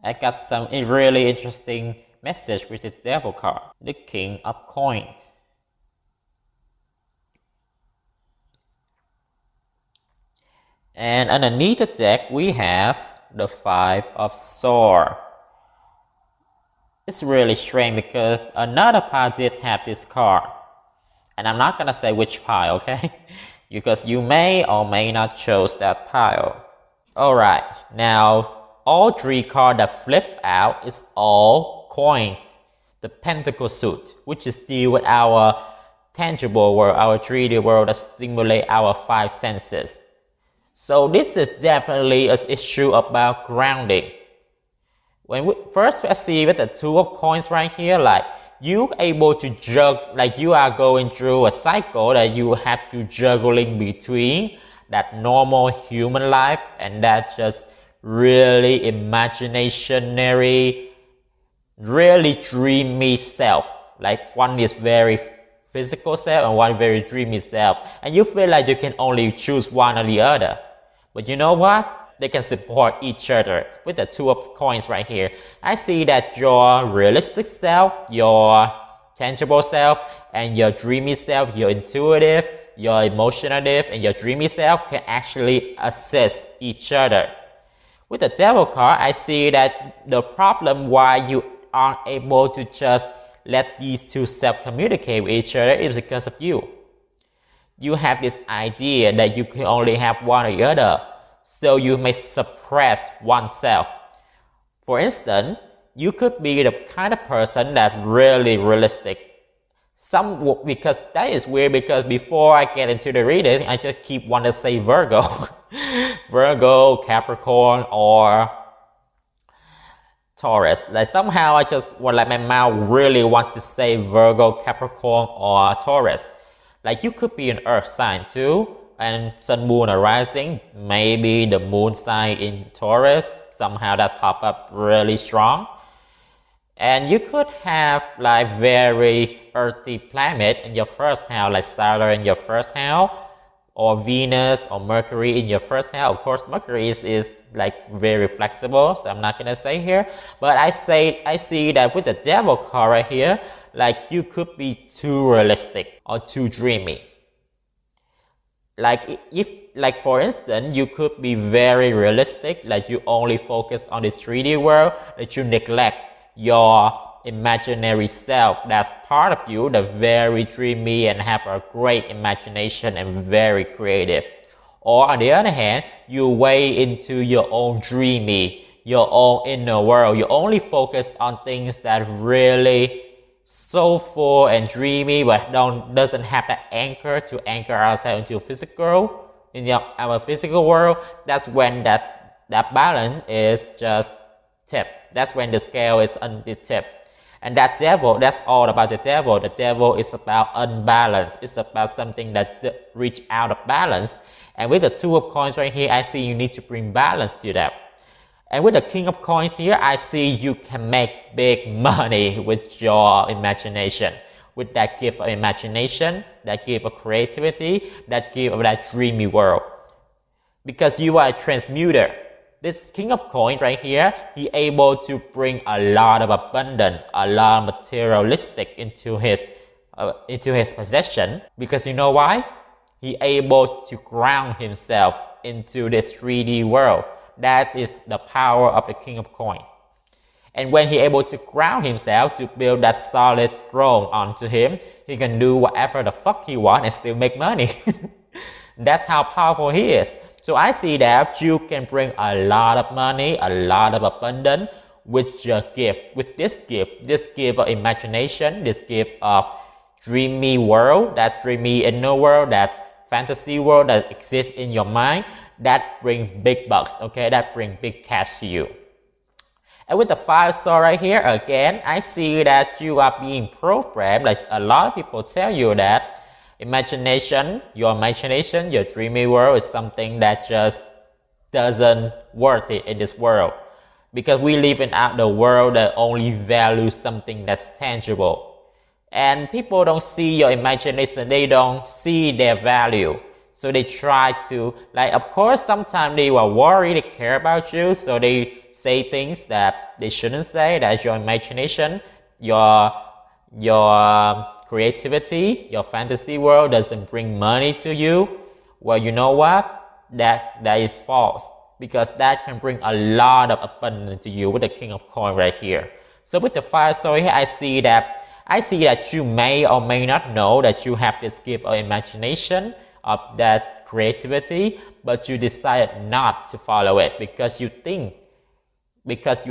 I got some really interesting message with this devil card. The King of Coins. And underneath the deck, we have the Five of Swords. It's really strange because another pile did have this card. And I'm not gonna say which pile, okay? Because you may or may not choose that pile. Alright, now all three cards that flip out is all coins. The Pentacle suit, which is deal with our tangible world, our 3D world that stimulate our five senses. So this is definitely an issue about grounding. When we first see with the Two of Coins right here, like you able to juggle, like you are going through a cycle that you have to juggling between that normal human life and that just really imaginary, really dreamy self. Like one is very physical self and one very dreamy self. And you feel like you can only choose one or the other. But you know what? They can support each other with the Two of Coins right here. I see that your realistic self, your tangible self, and your dreamy self, your intuitive, your emotional, and your dreamy self can actually assist each other. With the Devil card, I see that the problem why you aren't able to just let these two selves communicate with each other is because of you. You have this idea that you can only have one or the other. So you may suppress oneself. For instance, you could be the kind of person that's really realistic. Because that is weird because before I get into the reading, I just keep wanting to say Virgo. Virgo, Capricorn, or Taurus. Like somehow I just like my mouth really want to say Virgo, Capricorn, or Taurus. Like you could be an earth sign too. And sun, moon, or rising, maybe the moon sign in Taurus, somehow that pop up really strong. And you could have like very earthy planet in your first house, like Saturn in your first house, or Venus or Mercury in your first house. Of course, Mercury is like very flexible, so I'm not gonna say here. But I see that with the Devil card right here, like you could be too realistic or too dreamy. Like for instance, you could be very realistic, like you only focus on this 3D world, that you neglect your imaginary self that's part of you, that's very dreamy and have a great imagination and very creative. Or on the other hand, you way into your own dreamy, your own inner world. You only focus on things that really soulful and dreamy, but doesn't have that anchor to anchor ourselves into our physical world. That's when that balance is just tip. That's when the scale is on the tip. And that devil, that's all about the devil. The devil is about unbalance. It's about something that reach out of balance. And with the Two of Coins right here, I see you need to bring balance to that. And with the King of Coins here, I see you can make big money with your imagination. With that gift of imagination, that gift of creativity, that gift of that dreamy world. Because you are a transmuter. This King of Coins right here, he able to bring a lot of abundance, a lot of materialistic into his possession. Because you know why? He able to ground himself into this 3D world. That is the power of the King of Coins. And when he able to ground himself to build that solid throne onto him, he can do whatever the fuck he wants and still make money. That's how powerful he is. So I see that you can bring a lot of money, a lot of abundance with your gift. With this gift of imagination, this gift of dreamy world, that dreamy inner world, that fantasy world that exists in your mind, that bring big bucks, okay? That bring big cash to you. And with the Five of Swords right here, again, I see that you are being programmed. Like a lot of people tell you that your imagination, your dreamy world is something that just doesn't worth it in this world. Because we live in the world that only values something that's tangible. And people don't see your imagination, they don't see their value. So they try to, like, of course, sometimes they were worried, they care about you, so they say things that they shouldn't say. That's your imagination, your creativity, your fantasy world doesn't bring money to you. Well, you know what? that is false, because that can bring a lot of abundance to you with the King of Coins right here. So with the fire story here, I see that you may or may not know that you have this gift of imagination, of that creativity, but you decided not to follow it because you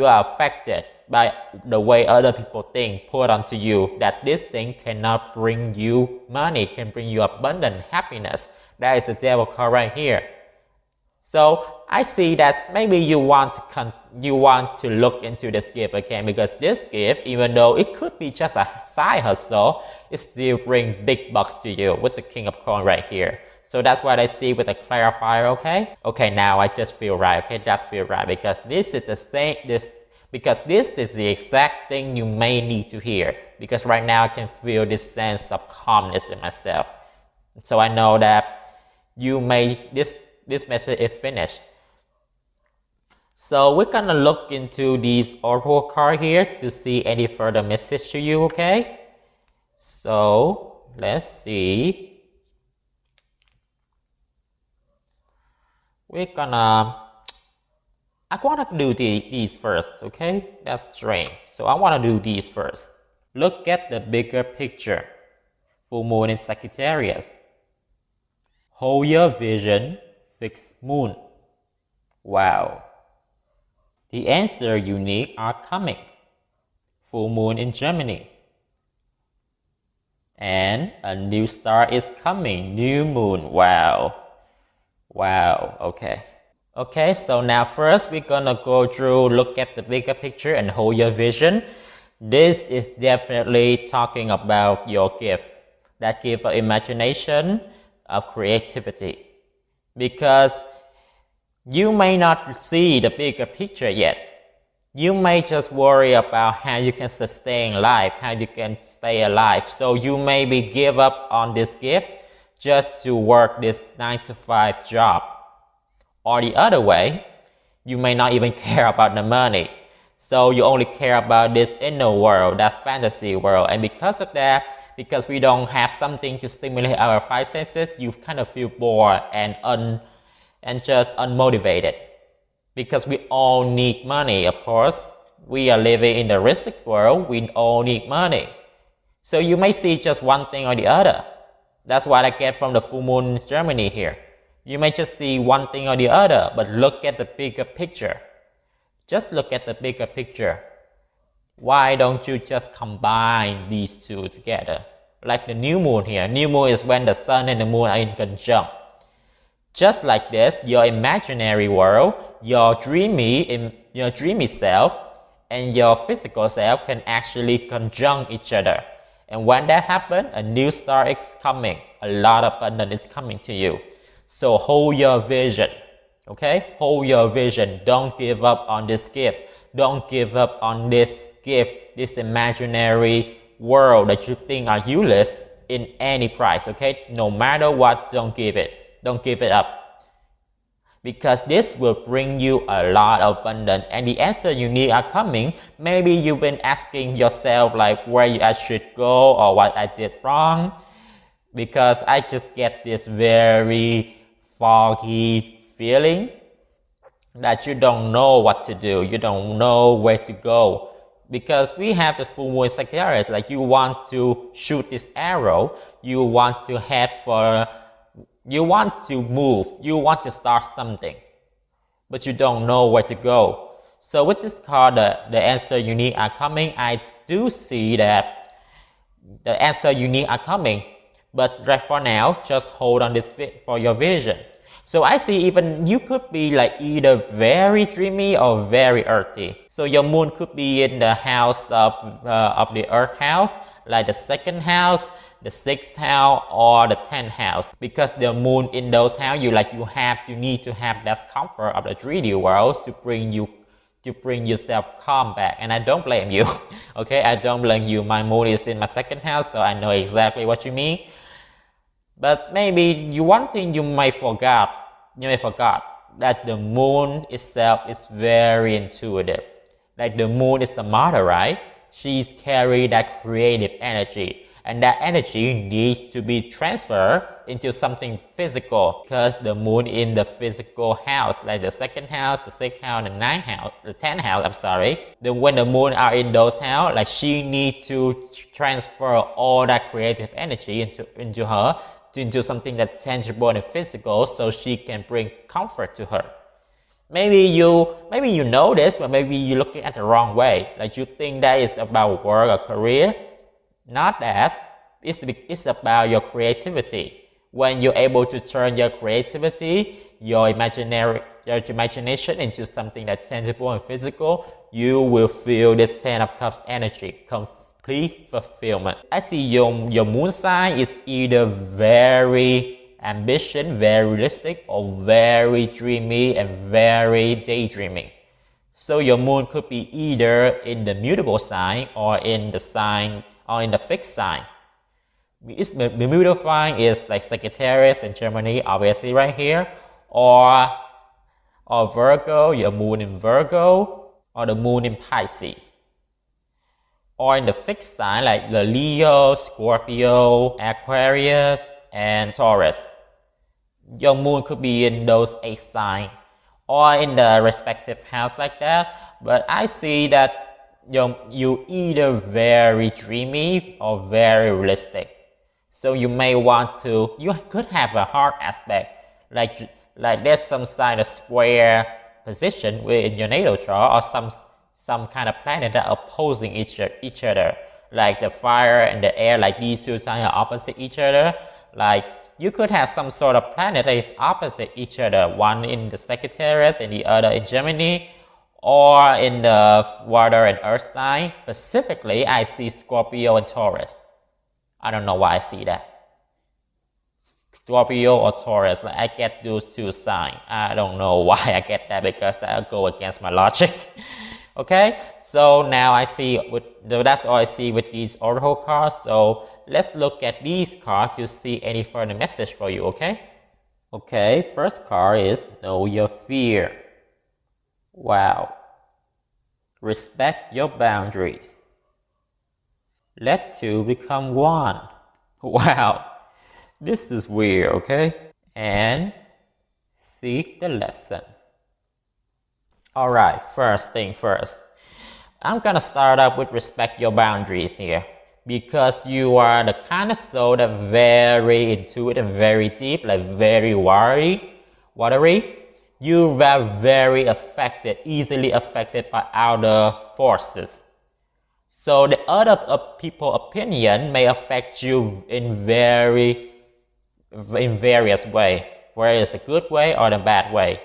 are affected by the way other people think put onto you, that this thing cannot bring you money, can bring you abundant happiness. That is the devil card right here. So I see that maybe you want to look into this gift again, because this gift, even though it could be just a side hustle, it still brings big bucks to you with the King of Coins right here. So that's what I see with the clarifier, okay? Okay, now I just feel right, okay? That's feel right, because this is the exact thing you may need to hear, because right now I can feel this sense of calmness in myself. So I know that this message is finished. So we're gonna look into these oracle card here to see any further message to you, okay? So let's see. I want to do these first, okay? That's strange. So I want to do these first. Look at the bigger picture. Full moon in Sagittarius. Hold your vision, fixed moon. Wow. The answer you need are coming. Full moon in Gemini. And a new star is coming. New moon. Wow. Wow. Okay. Okay, so now first we're gonna go through, look at the bigger picture and hold your vision. This is definitely talking about your gift. That gift of imagination, of creativity. Because you may not see the bigger picture yet. You may just worry about how you can sustain life, how you can stay alive. So you maybe give up on this gift just to work this 9-to-5 job. Or the other way, you may not even care about the money. So you only care about this inner world, that fantasy world. And because of that, because we don't have something to stimulate our five senses, you kind of feel bored and just unmotivated. Because we all need money, of course. We are living in the realistic world. We all need money. So you may see just one thing or the other. That's what I get from the full moon in Germany here. You may just see one thing or the other, but look at the bigger picture. Just look at the bigger picture. Why don't you just combine these two together? Like the new moon here. New moon is when the sun and the moon are in conjunct. Just like this, your imaginary world, your dreamy self, and your physical self can actually conjunct each other. And when that happens, a new star is coming. A lot of abundance is coming to you. So hold your vision, okay? Hold your vision. Don't give up on this gift. Don't give up on this gift, this imaginary world that you think are useless in any price, okay? No matter what, don't give it. Don't give it up. Because this will bring you a lot of abundance. And the answer you need are coming. Maybe you've been asking yourself like where I should go or what I did wrong. Because I just get this very foggy feeling that you don't know what to do. You don't know where to go. Because we have the full moon Sagittarius, like you want to shoot this arrow, you want to move, you want to start something, but you don't know where to go. So with this card, the answer you need are coming. I do see that the answer you need are coming. But right for now, just hold on this for your vision. So I see even you could be like either very dreamy or very earthy. So your moon could be in the house of the earth house, like the second house, the sixth house, or the 10th house. Because the moon in those houses, you need to have that comfort of the 3D world to bring yourself calm back. And I don't blame you. Okay, I don't blame you. My moon is in my second house, so I know exactly what you mean. But maybe one thing you may forget that the moon itself is very intuitive. Like the moon is the mother, right? She's carry that creative energy, and that energy needs to be transferred into something physical, because the moon in the physical house, like the second house, the sixth house, the 10th house, I'm sorry. Then when the moon are in those houses, like she need to transfer all that creative energy into her, into something that's tangible and physical, so she can bring comfort to her. Maybe you know this, but maybe you're looking at the wrong way. Like you think that is about work or career. Not that. It's about your creativity. When you're able to turn your creativity, your imagination into something that's tangible and physical, you will feel this 10 of Cups energy, complete fulfillment. I see your moon sign is either very ambitious, very realistic, or very dreamy and very daydreaming. So your moon could be either in the mutable sign or in the fixed sign. The mutable sign is like Sagittarius in Germany, obviously right here, or Virgo, your moon in Virgo, or the moon in Pisces. Or in the fixed sign like the Leo, Scorpio, Aquarius, and Taurus. Your moon could be in those 8 signs or in the respective house like that. But I see that you either very dreamy or very realistic. So you could have a hard aspect, like there's some kind of square position in your natal chart, or some kind of planet that are opposing each other, like the fire and the air, like these two signs are opposite each other. Like you could have some sort of planet that is opposite each other, one in the Sagittarius and the other in Gemini, or in the water and earth sign. Specifically, I see Scorpio and Taurus. I don't know why I see that. Scorpio or Taurus, like I get those 2 signs. I don't know why I get that, because that will go against my logic. Okay, so now that's all I see with these oracle cards. So let's look at these cards to see any further message for you, okay? Okay, first card is Know Your Fear. Wow. Respect your boundaries. Let 2 become 1. Wow. This is weird, okay? And seek the lesson. Alright, first thing first. I'm gonna start up with respect your boundaries here. Because you are the kind of soul that's very intuitive and very deep, like very watery. You are very easily affected by outer forces. So the other people's opinion may affect you in various ways, whether it's a good way or the bad way.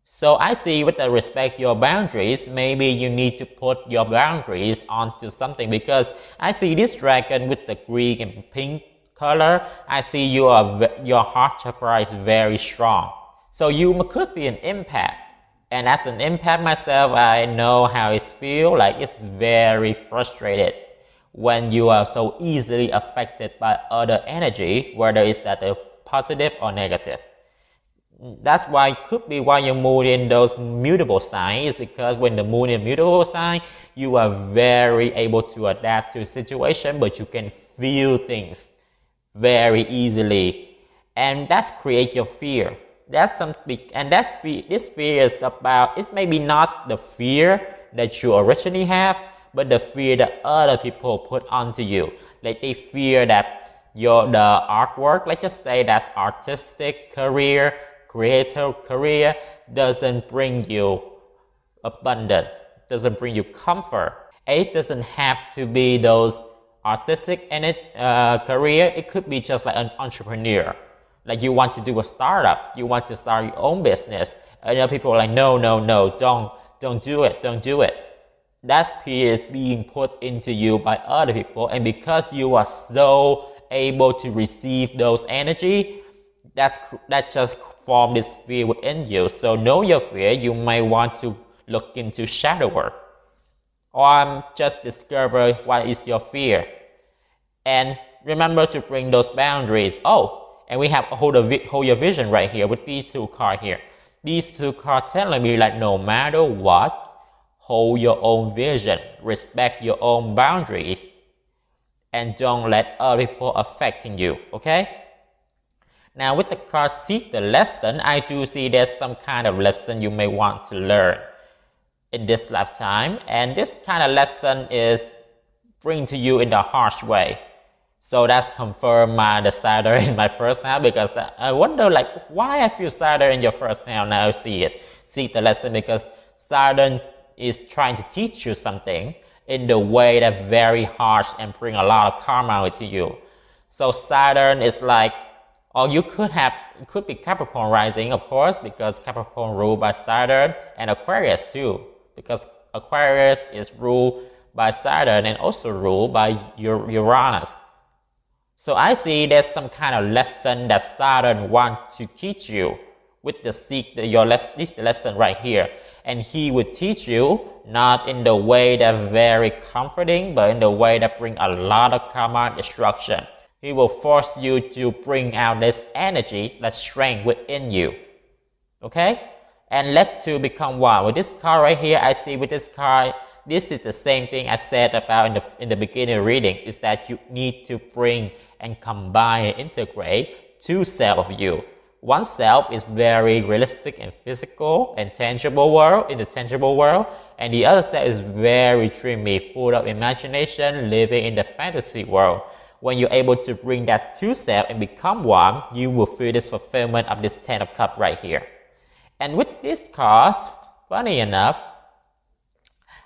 So I see with the respect your boundaries, maybe you need to put your boundaries onto something, because I see this dragon with the green and pink color. I see your heart chakra is very strong. So you could be an empath. And as an empath myself, I know how it feels. Like it's very frustrated when you are so easily affected by other energy, whether it's that positive or negative. That's why could be why your moon in those mutable signs, is because when the moon in mutable sign, you are very able to adapt to a situation, but you can feel things very easily. And that's create your fear. That's something, and this fear is about, it's maybe not the fear that you originally have, but the fear that other people put onto you. Like they fear that the artwork, let's just say that's artistic career, creative career, doesn't bring you abundance, doesn't bring you comfort. It doesn't have to be those artistic career. It could be just like an entrepreneur. Like you want to do a startup, you want to start your own business, and other people are like, no, don't do it. That fear is being put into you by other people, and because you are so able to receive those energy, that just form this fear within you. So know your fear. You may want to look into shadow work, or just discover what is your fear, and remember to bring those boundaries. And we have hold your vision right here with these 2 cards here. These 2 cards telling me like no matter what, hold your own vision, respect your own boundaries, and don't let other people affecting you, okay? Now with the card Seek the Lesson, I do see there's some kind of lesson you may want to learn in this lifetime. And this kind of lesson is bring to you in the harsh way. So that's confirmed the Saturn in my first house, because I wonder why I feel Saturn in your first house. Now I see it. Seek the lesson, because Saturn is trying to teach you something in the way that's very harsh and bring a lot of karma to you. So Saturn is or you could be Capricorn rising, of course, because Capricorn ruled by Saturn, and Aquarius too, because Aquarius is ruled by Saturn and also ruled by Uranus. So I see there's some kind of lesson that Saturn wants to teach you with this lesson right here. And he would teach you not in the way that's very comforting, but in the way that brings a lot of karma and destruction. He will force you to bring out this energy, that strength within you. Okay? And let two become one. With this card right here, I see with this card, this is the same thing I said about in the beginning reading, is that you need to bring and combine and integrate two selves of you. One self is very realistic and physical and tangible world, in the tangible world, and the other self is very dreamy, full of imagination, living in the fantasy world. When you're able to bring that two self and become one, you will feel this fulfillment of this 10 of Cups right here. And with this card, funny enough,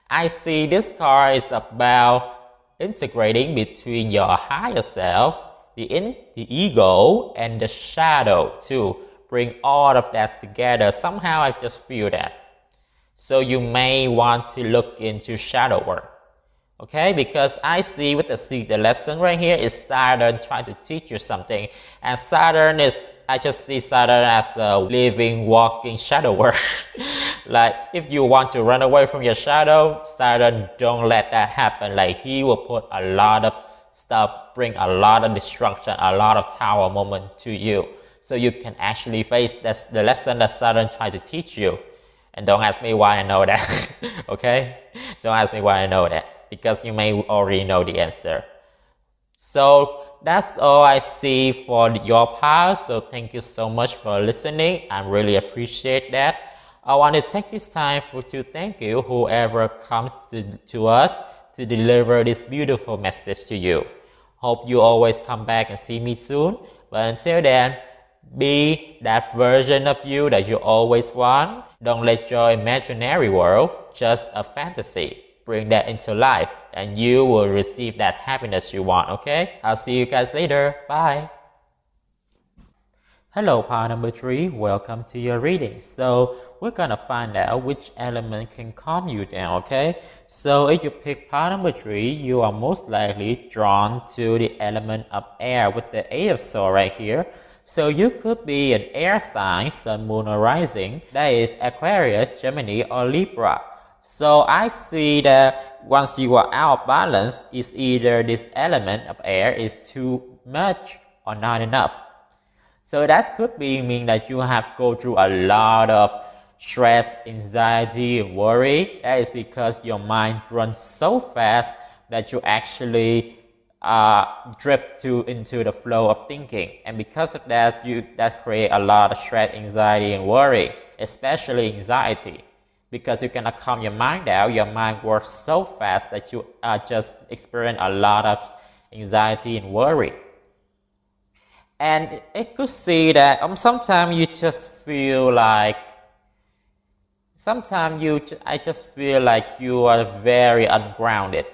I see this card is about integrating between your higher self, the ego, and the shadow to bring all of that together. Somehow I just feel that. So you may want to look into shadow work. Okay, because I see with the lesson right here is Saturn trying to teach you something. And I just see Saturn as the living, walking shadow work. If you want to run away from your shadow, Saturn, don't let that happen. He will put a lot of stuff, bring a lot of destruction, a lot of tower moment to you. So you can actually face the lesson that Saturn tried to teach you. And don't ask me why I know that. Okay? Don't ask me why I know that, because you may already know the answer. So that's all I see for your part. So thank you so much for listening. I really appreciate that. I want to take this time to thank you, whoever comes to us to deliver this beautiful message to you. Hope you always come back and see me soon. But until then, be that version of you that you always want. Don't let your imaginary world just a fantasy. Bring that into life, and you will receive that happiness you want, okay? I'll see you guys later. Bye. Hello, pile number 3. Welcome to your reading. So we're gonna find out which element can calm you down, okay? So if you pick pile number 3, you are most likely drawn to the element of air with the A of Swords right here. So you could be an air sign, sun, moon, or rising. That is Aquarius, Gemini, or Libra. So I see that once you are out of balance, it's either this element of air is too much or not enough. So that could mean that you have go through a lot of stress, anxiety, and worry. That is because your mind runs so fast that you actually drift into the flow of thinking. And because of that, that create a lot of stress, anxiety, and worry, especially anxiety. Because you cannot calm your mind down, your mind works so fast that you just experience a lot of anxiety and worry. And it could see that sometimes you just feel like, I just feel like you are very ungrounded.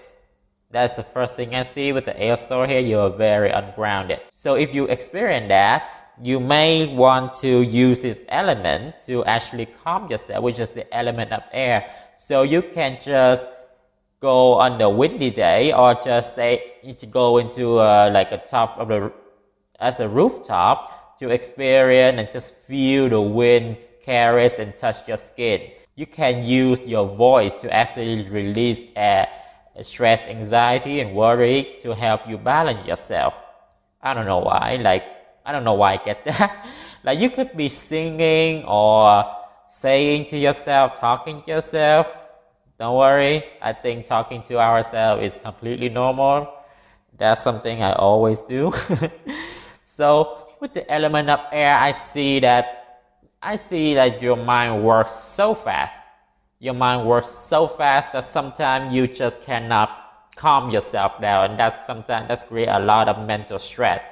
That's the first thing I see with the air sword here, you are very ungrounded. So if you experience that, you may want to use this element to actually calm yourself, which is the element of air. So you can just go on the windy day, or just go into a top of the rooftop to experience and just feel the wind caress and touch your skin. You can use your voice to actually release stress, anxiety, and worry to help you balance yourself. I don't know why. I don't know why I get that. You could be singing or saying to yourself, talking to yourself. Don't worry. I think talking to ourselves is completely normal. That's something I always do. So with the element of air, I see that your mind works so fast. Your mind works so fast that sometimes you just cannot calm yourself down, and that's create a lot of mental stress.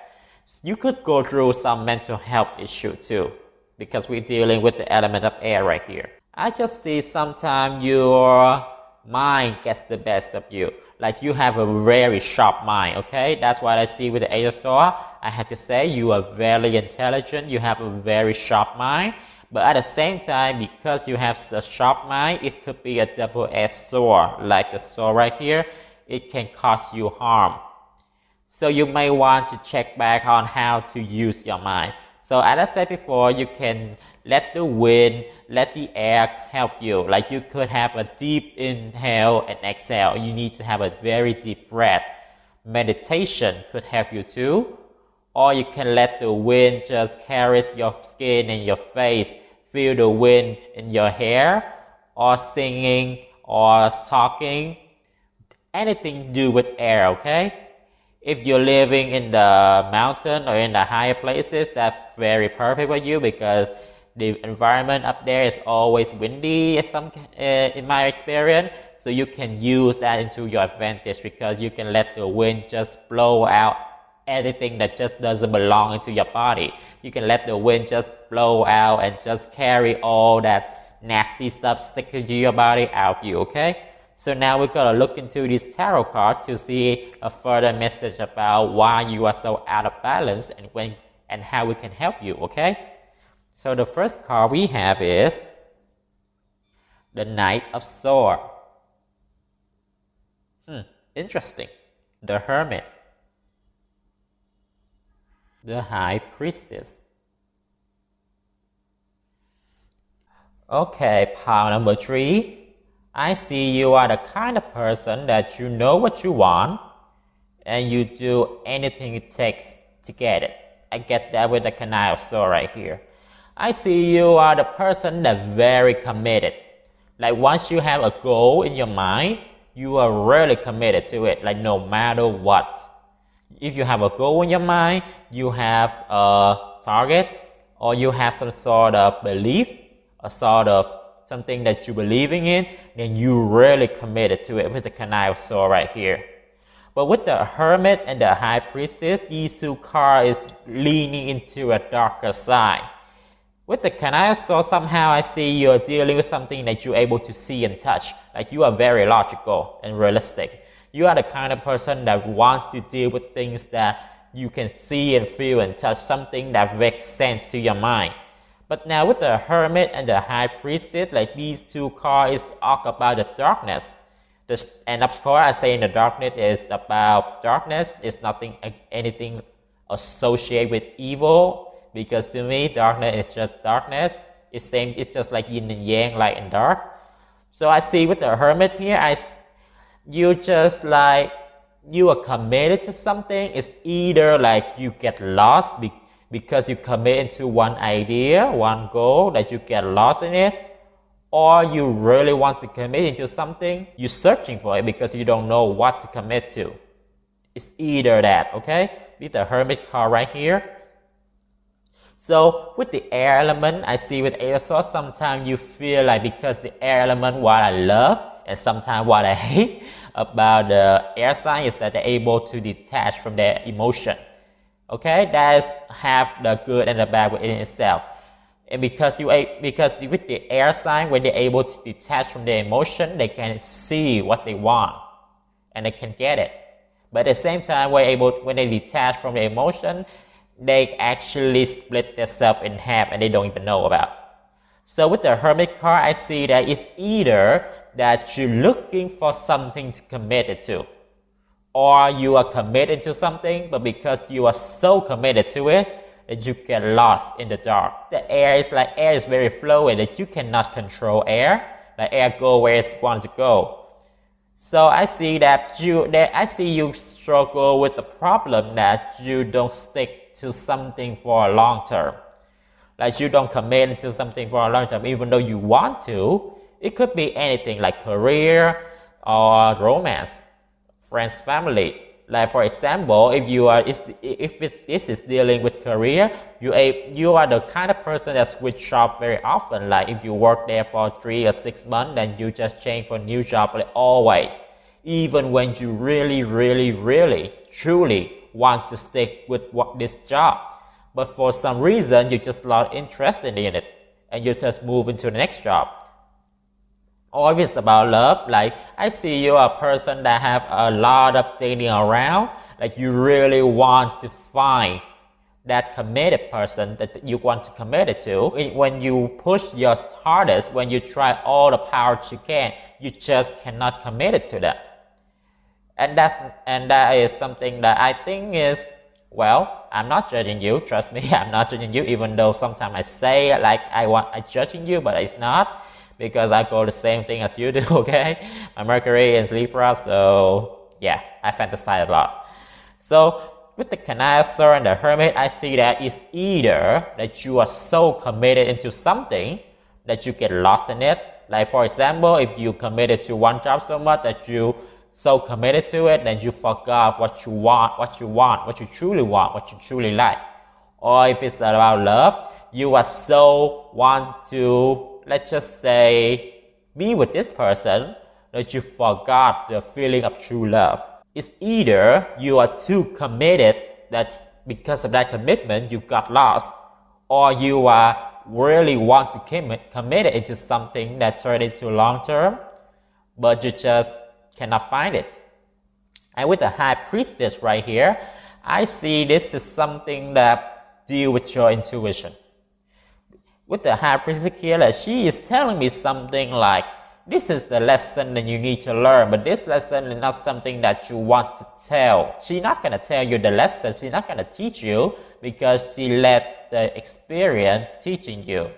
You could go through some mental health issue too, because we're dealing with the element of air right here. I just see sometimes your mind gets the best of you. Like you have a very sharp mind, okay? That's what I see with the Eight of Swords. I have to say you are very intelligent. You have a very sharp mind. But at the same time, because you have a sharp mind, it could be a double-edged sword. Like the sword right here, it can cause you harm. So you may want to check back on how to use your mind. So as I said before, you can let the wind, let the air help you. Like you could have a deep inhale and exhale. You need to have a very deep breath. Meditation could help you too. Or you can let the wind just caress your skin and your face. Feel the wind in your hair. Or singing or talking. Anything to do with air, okay? If you're living in the mountain or in the higher places, that's very perfect for you because the environment up there is always windy in my experience. So you can use that into your advantage because you can let the wind just blow out anything that just doesn't belong into your body. You can let the wind just blow out and just carry all that nasty stuff sticking to your body out of you, okay? So now we're going to look into this tarot card to see a further message about why you are so out of balance and how we can help you, okay? So the first card we have is the Knight of Swords. Interesting. The Hermit. The High Priestess. Okay, pile number 3. I see you are the kind of person that you know what you want and you do anything it takes to get it. I get that with the Knight of Swords right here. I see you are the person that's very committed. Like once you have a goal in your mind, you are really committed to it, like no matter what. If you have a goal in your mind, you have a target, or you have some sort of belief, a sort of something that you believing in, then you really committed to it with the Knight of Swords right here. But with the Hermit and the High Priestess, these two cards is leaning into a darker side. With the Knight of Swords, somehow I see you're dealing with something that you're able to see and touch. Like you are very logical and realistic. You are the kind of person that wants to deal with things that you can see and feel and touch, something that makes sense to your mind. But now with the Hermit and the High Priestess, like these two cards talk about the darkness. And of course, I say in the darkness is about darkness. It's anything associated with evil. Because to me, darkness is just darkness. It's just like yin and yang, light and dark. So I see with the Hermit here, you are committed to something. It's either like you get lost because you commit into one idea, one goal, that you get lost in it, or you really want to commit into something, you're searching for it because you don't know what to commit to. It's either that, okay? With the Hermit card right here. So with the air element, I see with Eight of Swords, sometimes you feel like because the air element, what I love, and sometimes what I hate about the air sign is that they're able to detach from their emotion. Okay, that is half the good and the bad within itself. And because with the air sign, when they're able to detach from their emotion, they can see what they want and they can get it. But at the same time, when they detach from their emotion, they actually split themselves in half and they don't even know about. So with the Hermit card, I see that it's either that you're looking for something to commit to, or you are committed to something, but because you are so committed to it, that you get lost in the dark. The air is very fluid, that you cannot control air. The air go where it wants to go. So I see you struggle with the problem that you don't stick to something for a long term. Like you don't commit to something for a long time, even though you want to. It could be anything like career or romance, friends, family. Like for example, this is dealing with career, you are the kind of person that switch job very often. Like if you work there for 3 or 6 months, then you just change for a new job like always, even when you really truly want to stick with this job, but for some reason you just not interested in it, and you just move into the next job. Or if it's about love, like I see you a person that have a lot of dating around, like you really want to find that committed person that you want to commit it to. When you push your hardest, when you try all the power you can, you just cannot commit it to that. And that is something that I think is, well, I'm not judging you, trust me, I'm not judging you, even though sometimes I say like I'm judging you, but it's not, because I go the same thing as you do, okay? My Mercury is Libra, so yeah, I fantasize a lot. So with the Cancer and the Hermit, I see that it's either that you are so committed into something that you get lost in it. Like for example, if you committed to one job so much that you so committed to it, then you forgot what you want, what you truly like. Or if it's about love, you are so want to, let's just say, be with this person that you forgot the feeling of true love. It's either you are too committed that because of that commitment you got lost, or you are really want to commit it into something that turned into long term, but you just cannot find it. And with the High Priestess right here, I see this is something that deal with your intuition. With the High Priestess here, she is telling me something like, this is the lesson that you need to learn, but this lesson is not something that you want to tell. She's not going to tell you the lesson. She's not going to teach you, because she let the experience teaching you.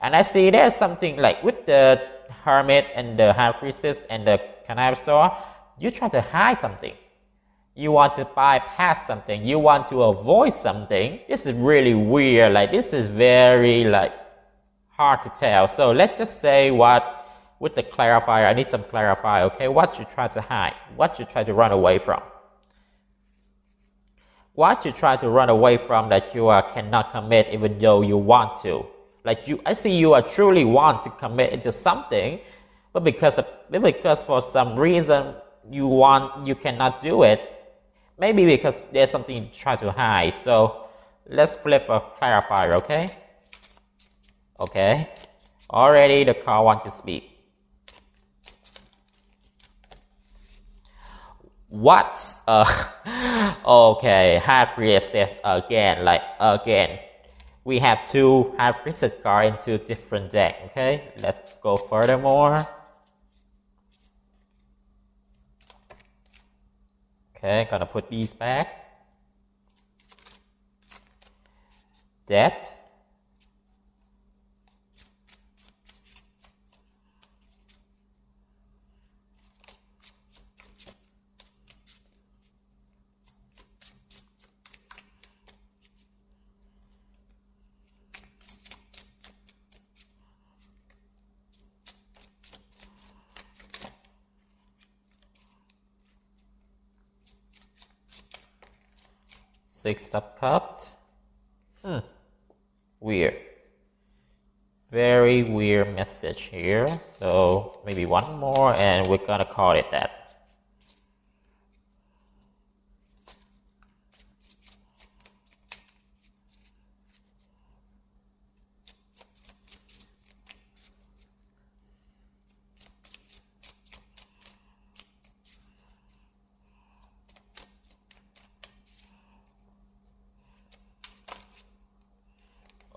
And I see there's something like with the Hermit and the High Priestess and the Cancer, you try to hide something. You want to bypass something. You want to avoid something. This is really weird. Like this is very like hard to tell. So let's just say with the clarifier, I need some clarifier, okay? What you try to hide? What you try to run away from? What you try to run away from that you cannot commit even though you want to? Like I see you are truly want to commit into something, but because for some reason you cannot do it. Maybe because there's something you try to hide. So let's flip a clarifier, okay? Okay. Already the card wants to speak. What? Okay, High Priestess again. We have two High Priestess cards into different deck, okay? Let's go furthermore. Okay, gonna put these back. Death. Six of Cups. Weird. Very weird message here. So maybe one more and we're gonna call it that.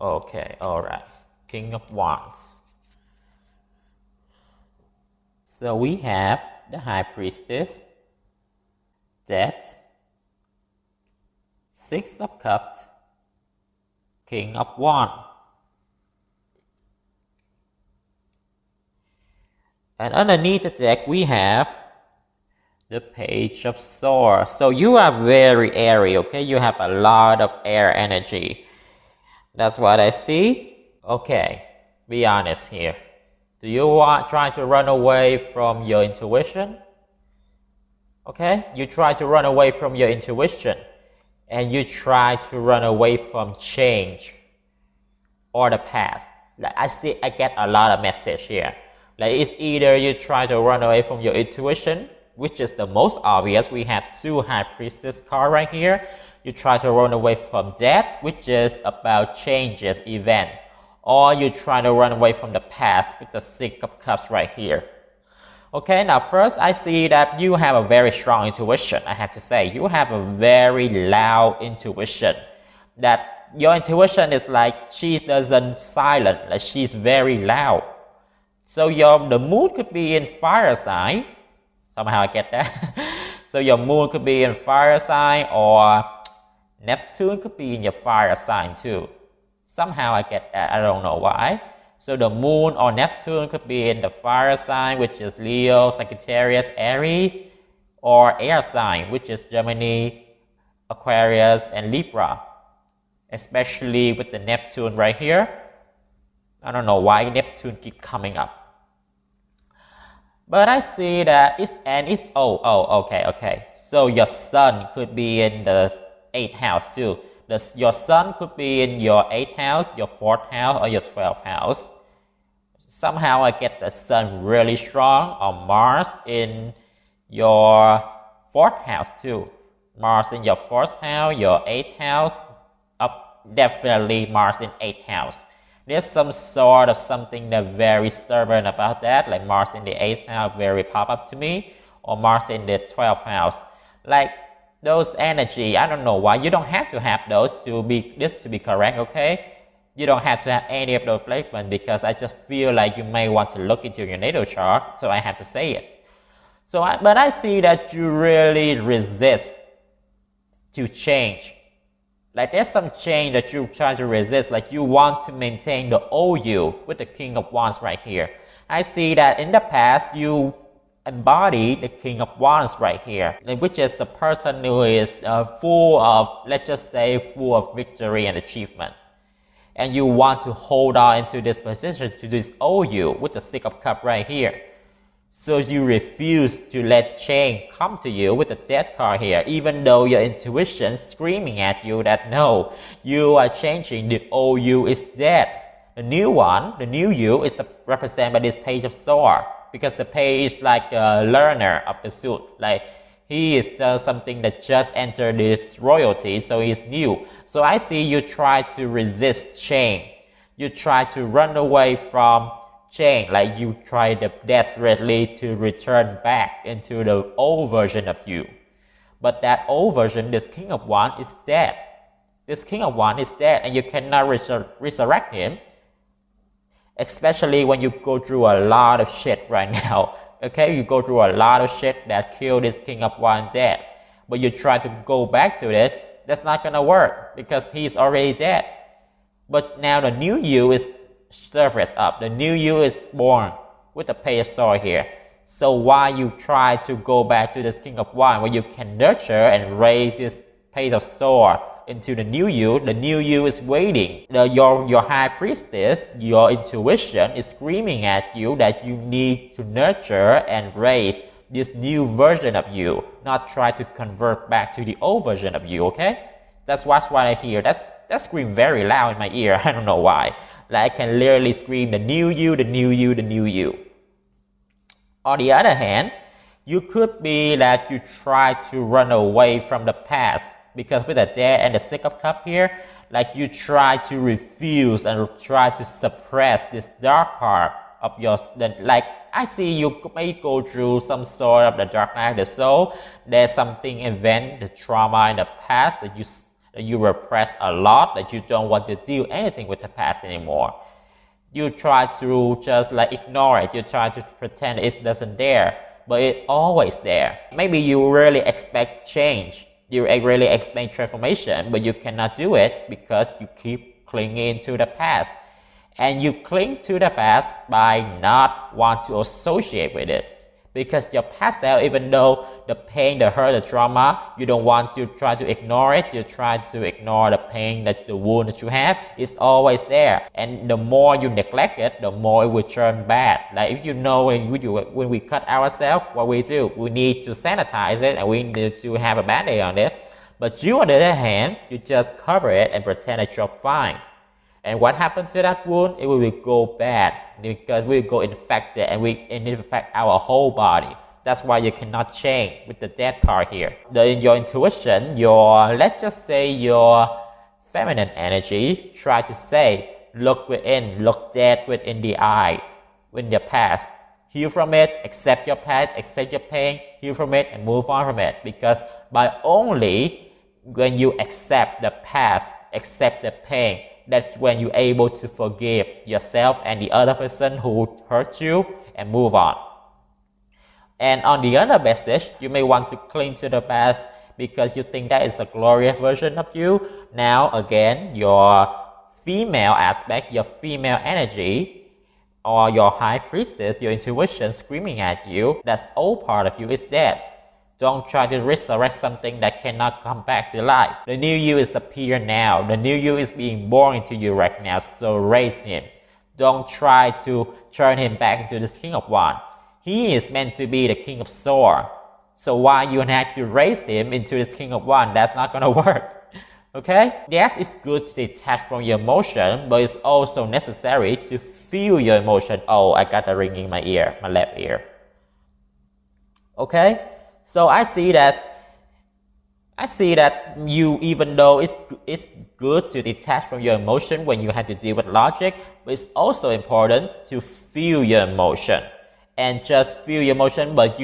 Okay, alright. King of Wands. So we have the High Priestess, Death, Six of Cups, King of Wands. And underneath the deck we have the Page of Swords. So you are very airy, okay? You have a lot of air energy. That's what I see. Okay, be honest here. Do you try to run away from your intuition? Okay? You try to run away from your intuition, and you try to run away from change or the past. Like I get a lot of message here. Like it's either you try to run away from your intuition, which is the most obvious. We have two High Priestess cards right here. You try to run away from death, which is about changes, event. Or you try to run away from the past with the Six of Cups right here. Okay, now first I see that you have a very strong intuition. I have to say, you have a very loud intuition. That your intuition is like she doesn't silent, like she's very loud. So the moon could be in fire sign. Somehow I get that. So your moon could be in fire sign, or Neptune could be in your fire sign too. Somehow I get that. I don't know why. So the moon or Neptune could be in the fire sign, which is Leo, Sagittarius, Aries, or air sign, which is Gemini, Aquarius, and Libra. Especially with the Neptune right here. I don't know why Neptune keep coming up. But I see that okay. So your sun could be in the 8th house too. Your sun could be in your 8th house, your 4th house, or your 12th house. Somehow I get the sun really strong, or Mars in your 4th house too. Mars in your 4th house, your 8th house, definitely Mars in 8th house. There's some sort of something that's very stubborn about that, like Mars in the 8th house very pop up to me, or Mars in the 12th house. Like those energy, I don't know why. You don't have to have those to be correct, okay? You don't have to have any of those placements, because I just feel like you may want to look into your natal chart, so I have to say it. But I see that you really resist to change. Like there's some change that you try to resist, like you want to maintain the old you with the King of Wands right here. I see that in the past you embody the King of Wands right here, which is the person who is full of, let's just say, full of victory and achievement. And you want to hold on into this position, to this old you with the Six of Cups right here. So you refuse to let change come to you with the Death card here, even though your intuition screaming at you that no, you are changing, the old you is dead. The new one, the new you, is represented by this Page of Swords, because the page is like a learner of the suit. Like he is something that just entered this royalty, so he's new. So I see you try to resist change. You try to run away from change, like you try desperately to return back into the old version of you. But that old version, this King of Wands, is dead. This King of Wands is dead, and you cannot resurrect him. Especially when you go through a lot of shit right now. Okay, you go through a lot of shit that killed this King of Wands dead. But you try to go back to it, that's not gonna work, because he's already dead. But now the new you is surface up. The new you is born with the Page of Swords here. So why you try to go back to this King of Wands, where you can nurture and raise this Page of Swords into the new you is waiting. Your High Priestess, your intuition is screaming at you that you need to nurture and raise this new version of you, not try to convert back to the old version of you, okay? That's what I hear. That scream very loud in my ear. I don't know why. Like I can literally scream the new you, the new you, the new you. On the other hand, you could be that you try to run away from the past, because with the Death and the Six of Cups here, like you try to refuse and try to suppress this dark part of your, like I see you may go through some sort of the dark night of the soul. There's something event, the trauma in the past that you repress a lot, that you don't want to do anything with the past anymore. You try to just like ignore it. You try to pretend it doesn't there, but it's always there. Maybe you really expect change. You really expect transformation, but you cannot do it because you keep clinging to the past. And you cling to the past by not want to associate with it. because your past self, even though the pain, the hurt, the trauma, you don't want to try to ignore it. You try to ignore the pain, that the wound that you have is always there. And the more you neglect it, the more it will turn bad. Like if you know when we cut ourselves, what we do, we need to sanitize it and we need to have a band-aid on it. But you, on the other hand, you just cover it and pretend that you're fine. And what happens to that wound? It will go bad because we will go infected and it infect our whole body. That's why you cannot change with the death card here. Your intuition, let's just say your feminine energy, try to say, look within, look dead within the eye, in your past. Heal from it, accept your past, accept your pain, heal from it and move on from it. Because by only when you accept the past, accept the pain, that's when you're able to forgive yourself and the other person who hurt you and move on. And on the other message, you may want to cling to the past because you think that is a glorious version of you. Now, again, your female aspect, your female energy, or your high priestess, your intuition screaming at you, that old part of you is dead. Don't try to resurrect something that cannot come back to life. The new you is here now. The new you is being born into you right now, so raise him. Don't try to turn him back into the King of Wands. He is meant to be the King of Swords. So why you have to raise him into this King of Wands? That's not gonna work. Okay? Yes, it's good to detach from your emotion, but it's also necessary to feel your emotion. Oh, I got a ring in my ear, my left ear. Okay? So I see that you, even though it's good to detach from your emotion when you have to deal with logic, but it's also important to feel your emotion. And just feel your emotion, but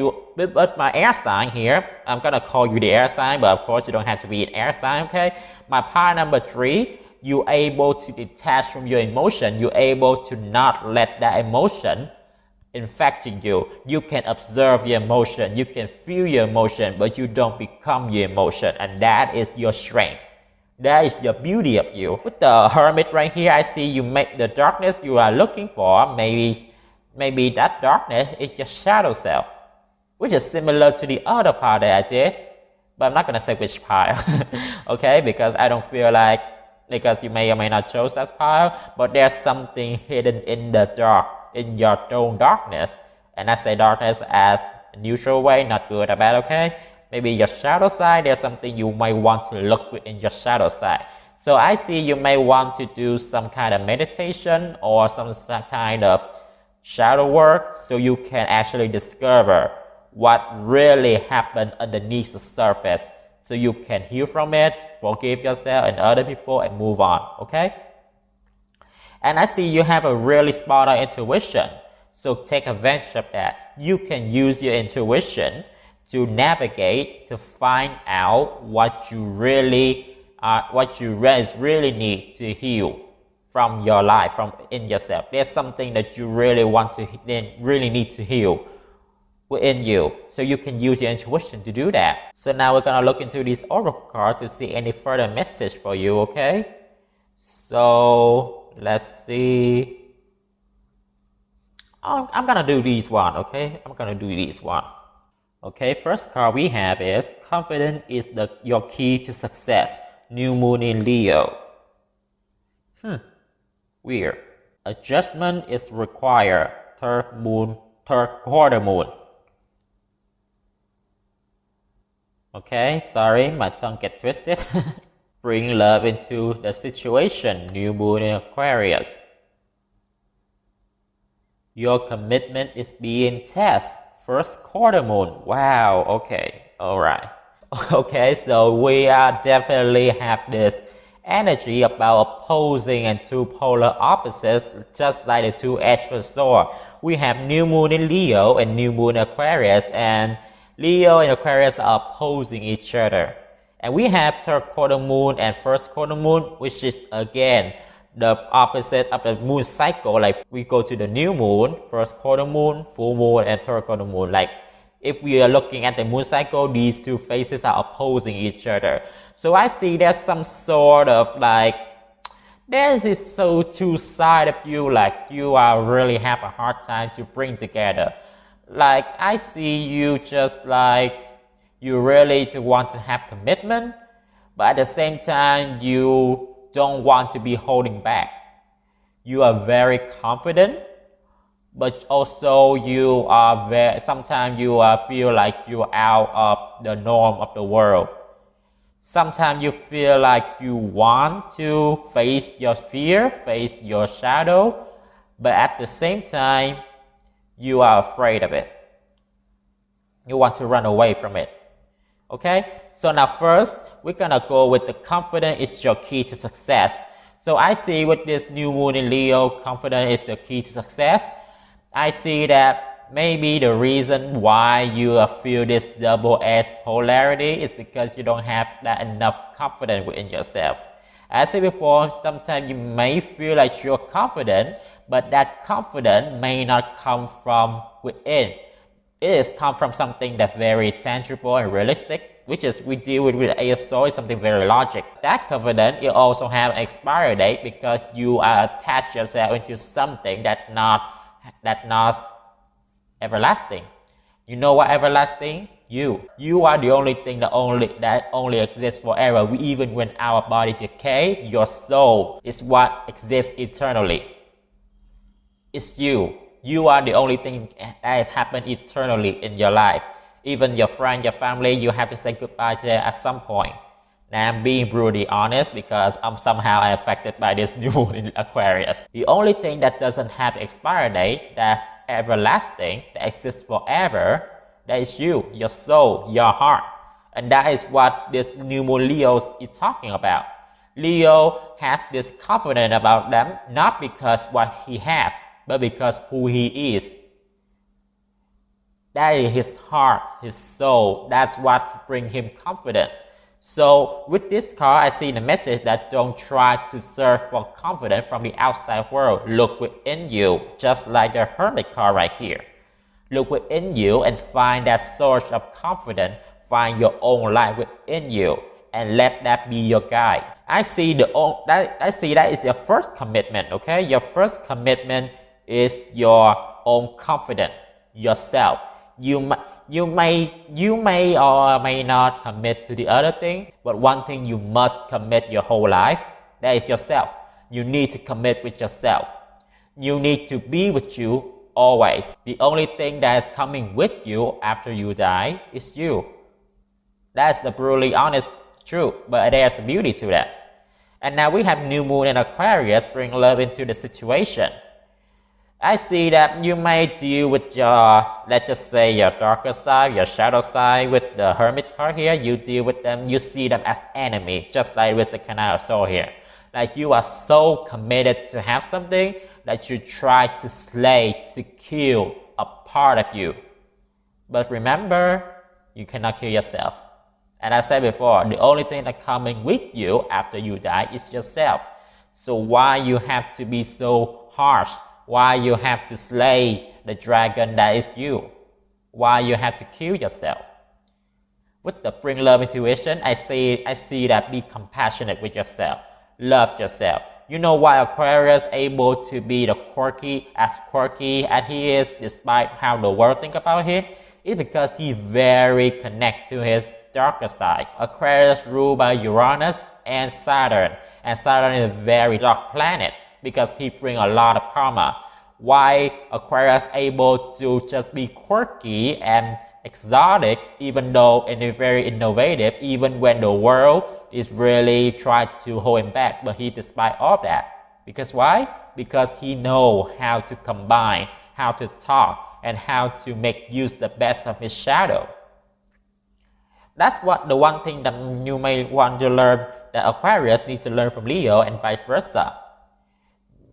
my air sign here, I'm gonna call you the air sign, but of course you don't have to be an air sign, okay? My power number 3, you're able to detach from your emotion. You're able to not let that emotion infecting you. You can observe your emotion, you can feel your emotion, but you don't become your emotion, and that is your strength. That is the beauty of you. With the Hermit right here, I see you make the darkness you are looking for. Maybe that darkness is your shadow self, which is similar to the other part that I did, but I'm not gonna say which part, okay? Because I don't feel like, because you may or may not choose that part, but there's something hidden in the dark, in your own darkness. And I say darkness as a neutral way, not good or bad, okay? Maybe your shadow side, there's something you might want to look within your shadow side. So I see you may want to do some kind of meditation or some kind of shadow work so you can actually discover what really happened underneath the surface, so you can heal from it, forgive yourself and other people and move on, okay? And I see you have a really spot on intuition, so take advantage of that. You can use your intuition to navigate, to find out what you really really need to heal from your life, from in yourself. There's something that you really need to heal within you, so you can use your intuition to do that. So now we're gonna look into these oracle cards to see any further message for you, okay? So let's see. I'm gonna do these one, okay? I'm gonna do these one. Okay, first card we have is confidence is your key to success. New moon in Leo. Weird. Adjustment is required. Third quarter moon. Okay, sorry, my tongue get twisted. Bring love into the situation. New moon in Aquarius. Your commitment is being tested. First quarter moon. Wow, okay, alright. Okay, so we definitely have this energy about opposing and two polar opposites, just like the two-edged sword. We have new moon in Leo and new moon in Aquarius, and Leo and Aquarius are opposing each other. And we have third quarter moon and first quarter moon, which is again the opposite of the moon cycle. Like we go to the new moon, first quarter moon, full moon, and third quarter moon. Like if we are looking at the moon cycle, these two phases are opposing each other. So I see there's some sort of like, there's this two side of you, like you are really have a hard time to bring together. Like, I see you just like you really want to have commitment, but at the same time, you don't want to be holding back. You are very confident, but also you are sometimes you feel like you're out of the norm of the world. Sometimes you feel like you want to face your fear, face your shadow, but at the same time, you are afraid of it. You want to run away from it. Okay? So now first, we're gonna go with the confidence is your key to success. So I see with this new moon in Leo, confidence is the key to success. I see that maybe the reason why you feel this double-edged polarity is because you don't have that enough confidence within yourself. As I said before, sometimes you may feel like you're confident, but that confidence may not come from within. It is come from something that's very tangible and realistic, which is we deal with the Eight of Swords, something very logic. That confidence, it also have an expiry date because you are attached yourself into something that's not everlasting. You know what everlasting? You are the only thing that only exists forever. Even when our body decay, your soul is what exists eternally. It's you. You are the only thing that has happened eternally in your life. Even your friend, your family, you have to say goodbye to them at some point. Now I'm being brutally honest because I'm somehow affected by this new moon in Aquarius. The only thing that doesn't have expiry date, that's everlasting, that exists forever, that is you, your soul, your heart. And that is what this new moon Leo is talking about. Leo has this confidence about them, not because what he has, but because who he is. That is his heart, his soul. That's what brings him confidence. So with this card, I see the message that don't try to search for confidence from the outside world. Look within you, just like the Hermit card right here. Look within you and find that source of confidence. Find your own light within you and let that be your guide. I see that is your first commitment, okay? Your first commitment is your own confidence, yourself. You may or may not commit to the other thing, but one thing you must commit your whole life, that is yourself. You need to commit with yourself. You need to be with you always. The only thing that is coming with you after you die is you. That's the brutally honest truth, but there's a beauty to that. And now we have new moon in Aquarius bring love into the situation. I see that you may deal with your, let's just say your darker side, your shadow side with the Hermit card here. You deal with them, you see them as enemy, just like with the Canal of Soul here. Like you are so committed to have something that you try to slay, to kill a part of you. But remember, you cannot kill yourself. And I said before, the only thing that coming with you after you die is yourself. So why you have to be so harsh? Why you have to slay the dragon that is you? Why you have to kill yourself? With the bring love intuition, I see that be compassionate with yourself. Love yourself. You know why Aquarius able to be quirky as he is, despite how the world think about him? It's because he very connect to his darker side. Aquarius ruled by Uranus and Saturn is a very dark planet, because he bring a lot of karma. Why Aquarius able to just be quirky and exotic, even though and very innovative, even when the world is really trying to hold him back, but he despite all of that. Because why? Because he know how to combine, how to talk, and how to make use the best of his shadow. That's what the one thing that you may want to learn, that Aquarius needs to learn from Leo and vice versa.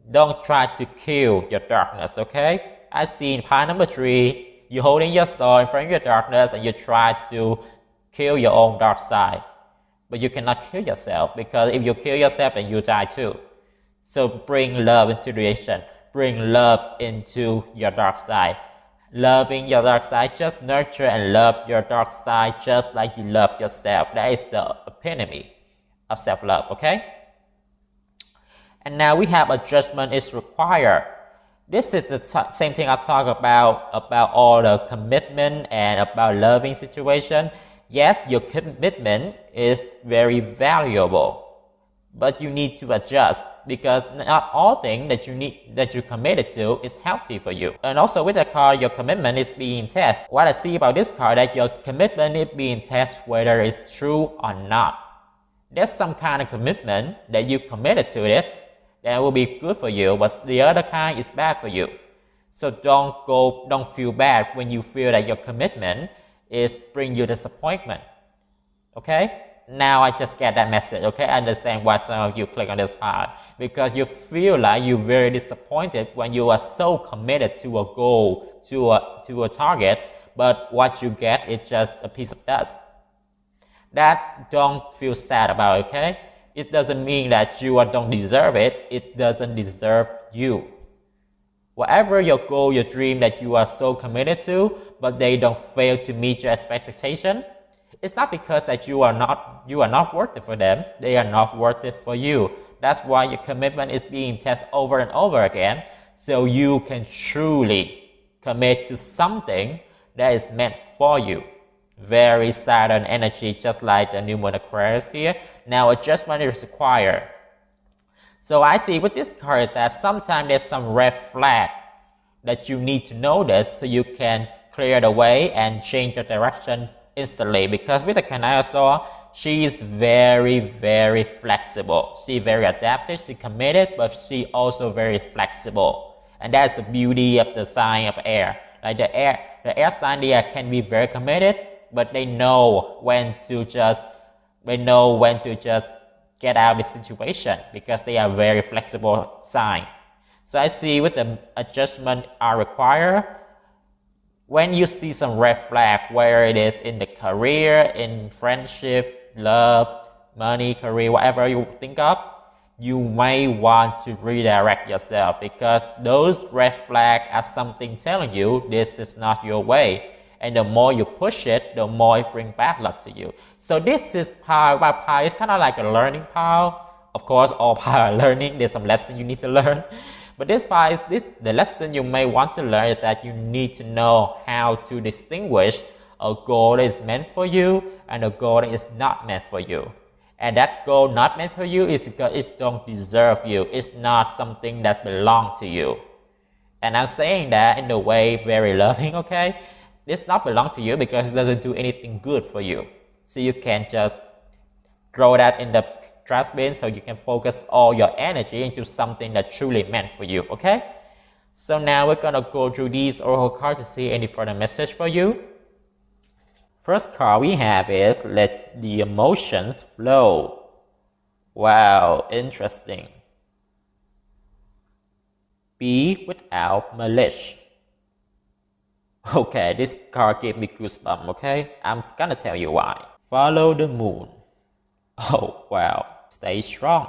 Don't try to kill your darkness, okay? I see in pile number 3, you're holding your soul in front of your darkness and you try to kill your own dark side. But you cannot kill yourself, because if you kill yourself, then you die too. So bring love into creation. Bring love into your dark side. Loving your dark side, just nurture and love your dark side just like you love yourself. That is the epitome of self-love, okay? And now we have a judgment is required. This is the same thing I talk about all the commitment and about loving situation. Yes, your commitment is very valuable, but you need to adjust because not all things that you're committed to is healthy for you. And also with the card, your commitment is being tested. What I see about this card that your commitment is being tested whether it's true or not. There's some kind of commitment that you committed to it that will be good for you, but the other kind is bad for you. So don't feel bad when you feel that your commitment is bring you disappointment. Okay? Now I just get that message. Okay? I understand why some of you click on this card. Because you feel like you're very disappointed when you are so committed to a goal, to a target, but what you get is just a piece of dust. That don't feel sad about, okay? It doesn't mean that you don't deserve it. It doesn't deserve you. Whatever your goal, your dream that you are so committed to, but they don't fail to meet your expectation, it's not because that you are not worth it for them. They are not worth it for you. That's why your commitment is being tested over and over again, so you can truly commit to something that is meant for you. Very Saturn energy, just like the new moon Aquarius here. Now adjustment is required. So I see with this card is that sometimes there's some red flag that you need to notice so you can clear the way and change your direction instantly. Because with the Canaisaur, she is very, very flexible. She's very adaptive, she's committed, but she also very flexible. And that's the beauty of the sign of air. Like the air sign there can be very committed, but they know when to just get out of the situation because they are very flexible sign. So I see with the adjustment are required. When you see some red flag, whether it is in the career, in friendship, love, money, career, whatever you think of, you may want to redirect yourself because those red flags are something telling you this is not your way. And the more you push it, the more it brings bad luck to you. So this is power. Power is kind of like a learning power. Of course, all power are learning. There's some lesson you need to learn. But this power is the lesson you may want to learn is that you need to know how to distinguish a goal that is meant for you and a goal that is not meant for you. And that goal not meant for you is because it don't deserve you. It's not something that belongs to you. And I'm saying that in the way very loving, okay? It's not belong to you because it doesn't do anything good for you. So you can just throw that in the trash bin so you can focus all your energy into something that truly meant for you, okay? So now we're gonna go through these oracle cards to see any further message for you. First card we have is let the emotions flow. Wow, interesting. Be without malice. Okay, this card gave me goosebumps, okay? I'm gonna tell you why. Follow the moon. Oh, wow. Stay strong.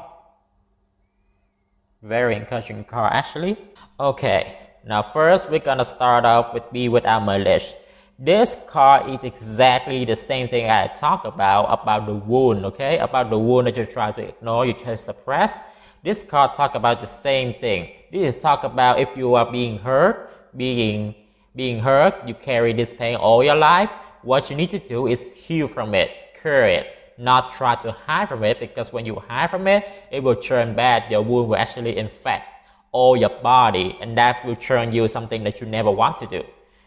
Very encouraging card, actually. Okay, now first we're gonna start off with Be Without Malice. This card is exactly the same thing I talked about the wound, okay? About the wound that you try to ignore, you try to suppress. This card talk about the same thing. This is talk about if you are being hurt, you carry this pain all your life. What you need to do is heal from it, cure it, not try to hide from it because when you hide from it, it will turn bad. Your wound will actually infect all your body and that will turn you something that you never want to do.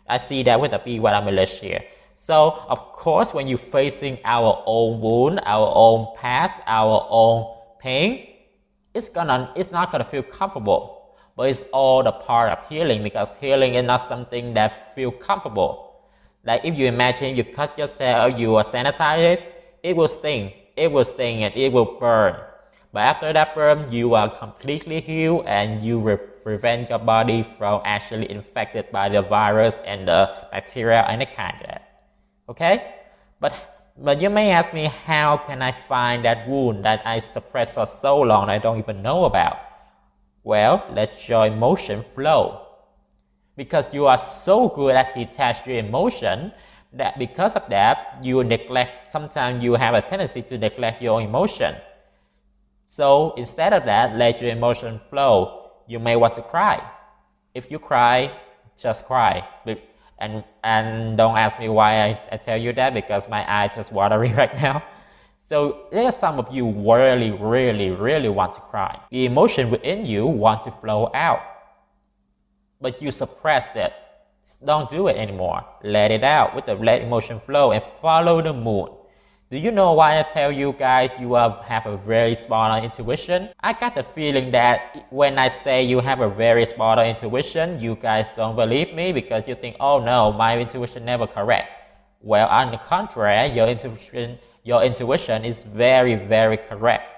I see that with the Be Without Malice here. So, of course, when you're facing our own wound, our own past, our own pain, it's not gonna feel comfortable. But it's all the part of healing because healing is not something that feels comfortable. Like if you imagine you cut yourself, you sanitize it, it will sting and it will burn. But after that burn, you are completely healed and you will prevent your body from actually infected by the virus and the bacteria and the kind of that. Okay? But you may ask me, how can I find that wound that I suppressed for so long I don't even know about? Well, let your emotion flow. Because you are so good at detaching your emotion that because of that, sometimes you have a tendency to neglect your emotion. So instead of that, let your emotion flow. You may want to cry. If you cry, just cry. And don't ask me why I tell you that, because my eyes just watering right now. So there are some of you really, really, really want to cry. The emotion within you want to flow out, but you suppress it. Don't do it anymore. Let it out. Let emotion flow and follow the moon. Do you know why I tell you guys you have a very spot on intuition? I got the feeling that when I say you have a very spot on intuition, you guys don't believe me because you think, oh no, my intuition never correct. Well, on the contrary, your intuition is very, very correct.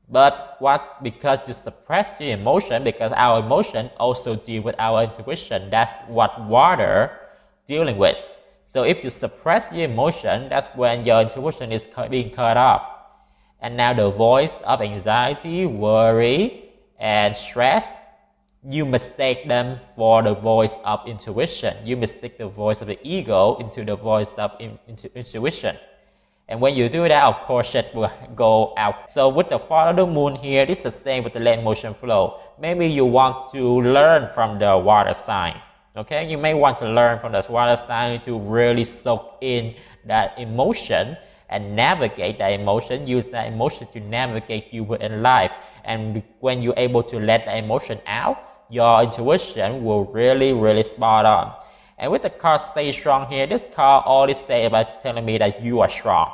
But because you suppress your emotion, because our emotion also deal with our intuition. That's what water dealing with. So if you suppress your emotion, that's when your intuition is being cut off. And now the voice of anxiety, worry, and stress, you mistake them for the voice of intuition. You mistake the voice of the ego into the voice of intuition. And when you do that, of course, it will go out. So with the follow the moon here, this is the same with the let emotion flow. Maybe you want to learn from the water sign. Okay, you may want to learn from the water sign to really soak in that emotion and navigate that emotion, use that emotion to navigate you in life. And when you're able to let the emotion out, your intuition will really, really spot on. And with the card Stay Strong here, this card always say about telling me that you are strong.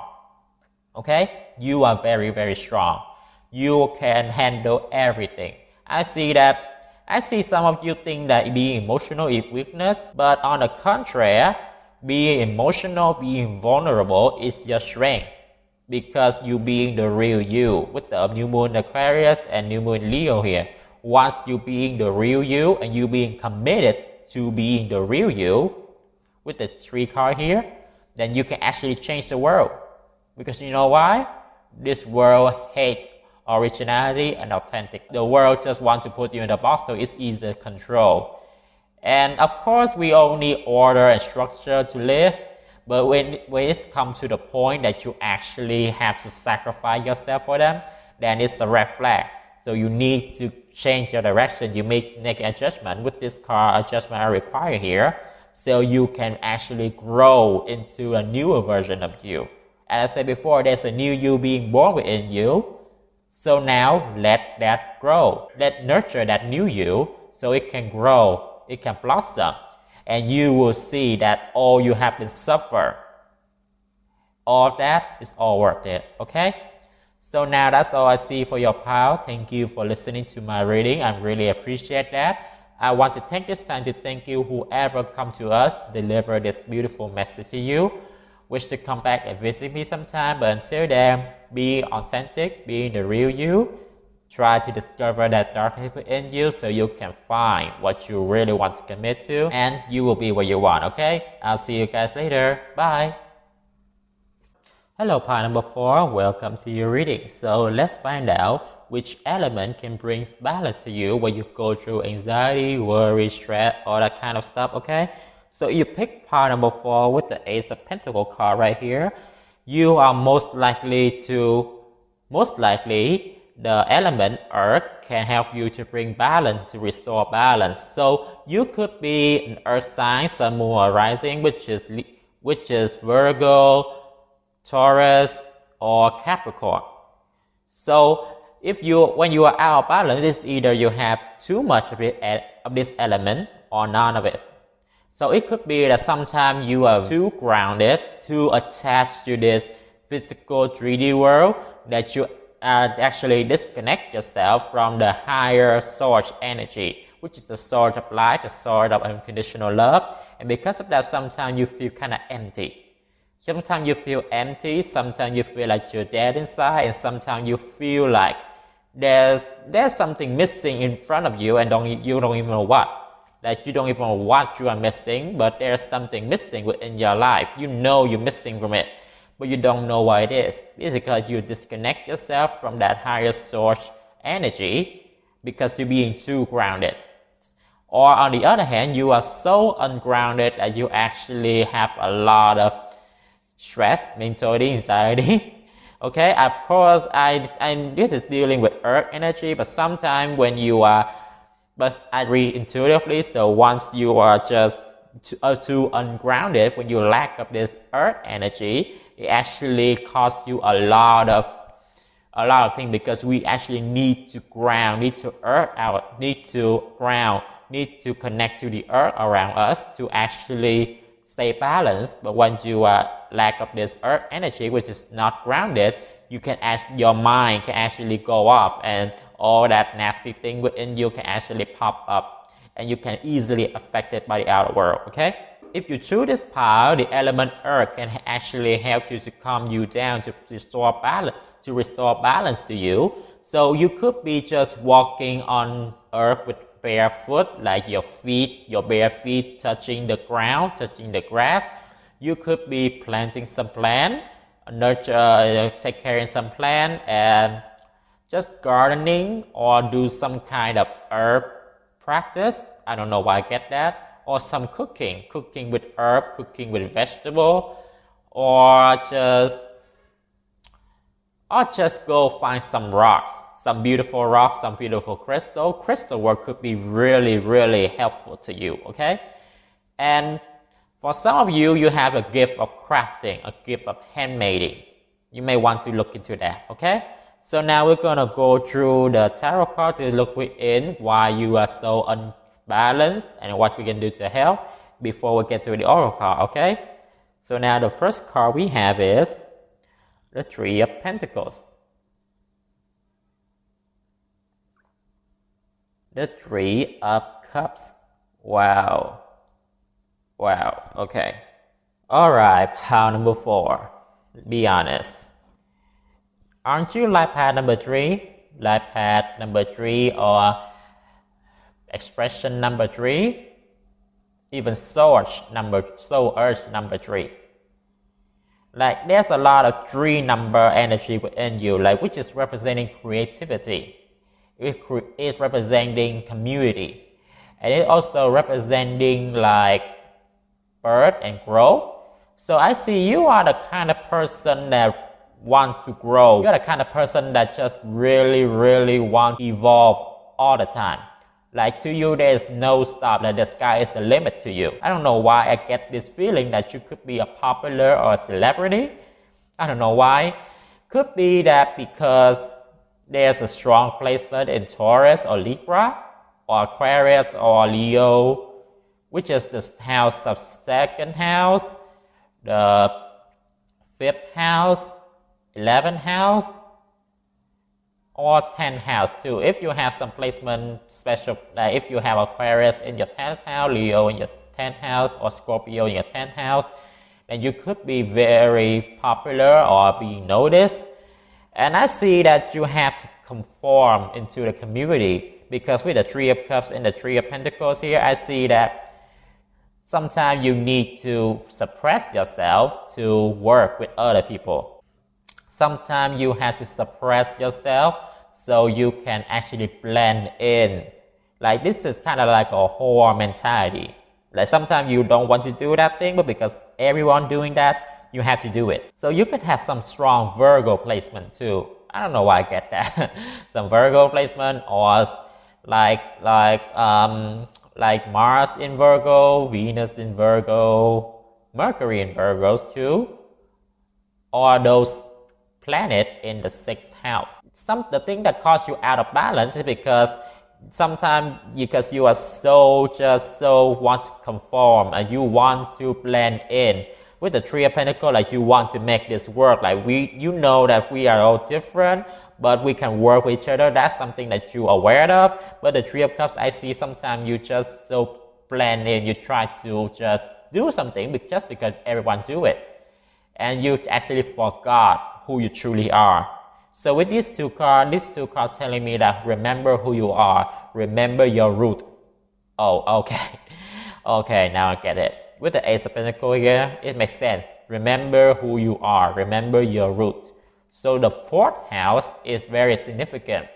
Okay? You are very, very strong. You can handle everything. I see some of you think that being emotional is weakness, but on the contrary, being emotional, being vulnerable is your strength, because you being the real you. With the new moon Aquarius and new moon Leo here, once you being the real you and you being committed to being the real you, with the 3 card here, then you can actually change the world. Because you know why? This world hates originality and authentic. The world just wants to put you in a box, so it's easy to control. And of course, we all need order and structure to live. But when it comes to the point that you actually have to sacrifice yourself for them, then it's a red flag. So you need to change your direction. You make an adjustment. With this card, adjustment I require here, so you can actually grow into a newer version of you. As I said before, there's a new you being born within you. So now let that grow. Let nurture that new you so it can grow, it can blossom. And you will see that all you have been suffer, all of that is all worth it. Okay? So now that's all I see for your pile. Thank you for listening to my reading. I really appreciate that. I want to take this time to thank you whoever come to us to deliver this beautiful message to you. Wish to come back and visit me sometime, but until then, be authentic, be the real you. Try to discover that darkness within you so you can find what you really want to commit to, and you will be what you want, okay? I'll see you guys later. Bye. Hello, pile number 4. Welcome to your reading. So let's find out which element can bring balance to you when you go through anxiety, worry, stress, all that kind of stuff, okay? So you pick pile number 4 with the Ace of Pentacles card right here. You are most likely the element Earth can help you to bring balance, to restore balance. So you could be an Earth sign, Sun, Moon, or Rising, which is Virgo, Taurus, or Capricorn. So when you are out of balance, it's either you have too much of this element or none of it. So it could be that sometimes you are too grounded, too attached to this physical 3D world, that you actually disconnect yourself from the higher source energy, which is the source of light, the source of unconditional love. And because of that, sometimes you feel kind of empty. Sometimes you feel empty, sometimes you feel like you're dead inside, and sometimes you feel like there's something missing in front of you and you don't even know what. That you don't even know what you are missing, but there's something missing within your life. You know you're missing from it, but you don't know what it is. It's because you disconnect yourself from that higher source energy because you're being too grounded. Or on the other hand, you are so ungrounded that you actually have a lot of stress, mentality, anxiety. Okay, of course, this is dealing with earth energy, but sometimes when you are But I read intuitively, so once you are just too ungrounded, when you lack of this earth energy, it actually costs you a lot of things, because we actually need to ground, need to connect to the earth around us to actually stay balanced. But once you lack of this earth energy, which is not grounded, your mind can actually go off, and all that nasty thing within you can actually pop up, and you can easily affected by the outer world. Okay, if you choose this path, the element earth can actually help you to calm you down, to restore balance to you. So you could be just walking on earth with barefoot, like your bare feet touching the ground, touching the grass. You could be planting some plant, take care of some plant, and just gardening, or do some kind of herb practice. I don't know why I get that. Or some cooking with herb, cooking with vegetable, or just go find some rocks, some beautiful rocks, some beautiful crystal. Crystal work could be really, really helpful to you, okay? And for some of you, you have a gift of crafting, a gift of handmaking. You may want to look into that, okay? So now we're going to go through the tarot card to look within why you are so unbalanced and what we can do to help before we get to the oracle card, okay? So now the first card we have is the Three of Pentacles. The Three of Cups. Wow. Okay. Alright, pile number 4. Be honest. Aren't you life path number 3? Life path number 3, or expression number 3? Even soul urge number 3. Like, there's a lot of 3 number energy within you, like, which is representing creativity. It is representing community. And it also representing like birth and growth. So I see you are the kind of person that want to grow. You're the kind of person that just really, really want to evolve all the time. Like, to you, there is no stop, that the sky is the limit to you. I don't know why I get this feeling that you could be a popular or a celebrity. I don't know why. Could be that because there's a strong placement in Taurus or Libra or Aquarius or Leo, which is the house of second house, the 5th house, 11th house, or 10th house too. If you have some placement special, like if you have Aquarius in your 10th house, Leo in your 10th house, or Scorpio in your 10th house, then you could be very popular or be noticed. And I see that you have to conform into the community, because with the Three of Cups and the Three of Pentacles here, I see that sometimes you need to suppress yourself to work with other people. Sometimes you have to suppress yourself so you can actually blend in. Like, this is kind of like a whore mentality. Like, sometimes you don't want to do that thing, but because everyone doing that, you have to do it. So you could have some strong Virgo placement too. I don't know why I get that. Some Virgo placement, or like Mars in Virgo, Venus in Virgo, Mercury in Virgos too, or those planet in the 6th house. The thing that causes you out of balance is because sometimes because you are so want to conform and you want to blend in. With the Three of Pentacles, like, you want to make this work. Like, you know that we are all different, but we can work with each other. That's something that you're aware of. But the Three of Cups, I see sometimes you just so blend in. You try to just do something just because everyone do it. And you actually forgot who you truly are. So with these two cards telling me that remember who you are. Remember your root. Oh, okay. Okay, now I get it. With the Ace of Pentacles here, it makes sense. Remember who you are. Remember your root. So the 4th house is very significant.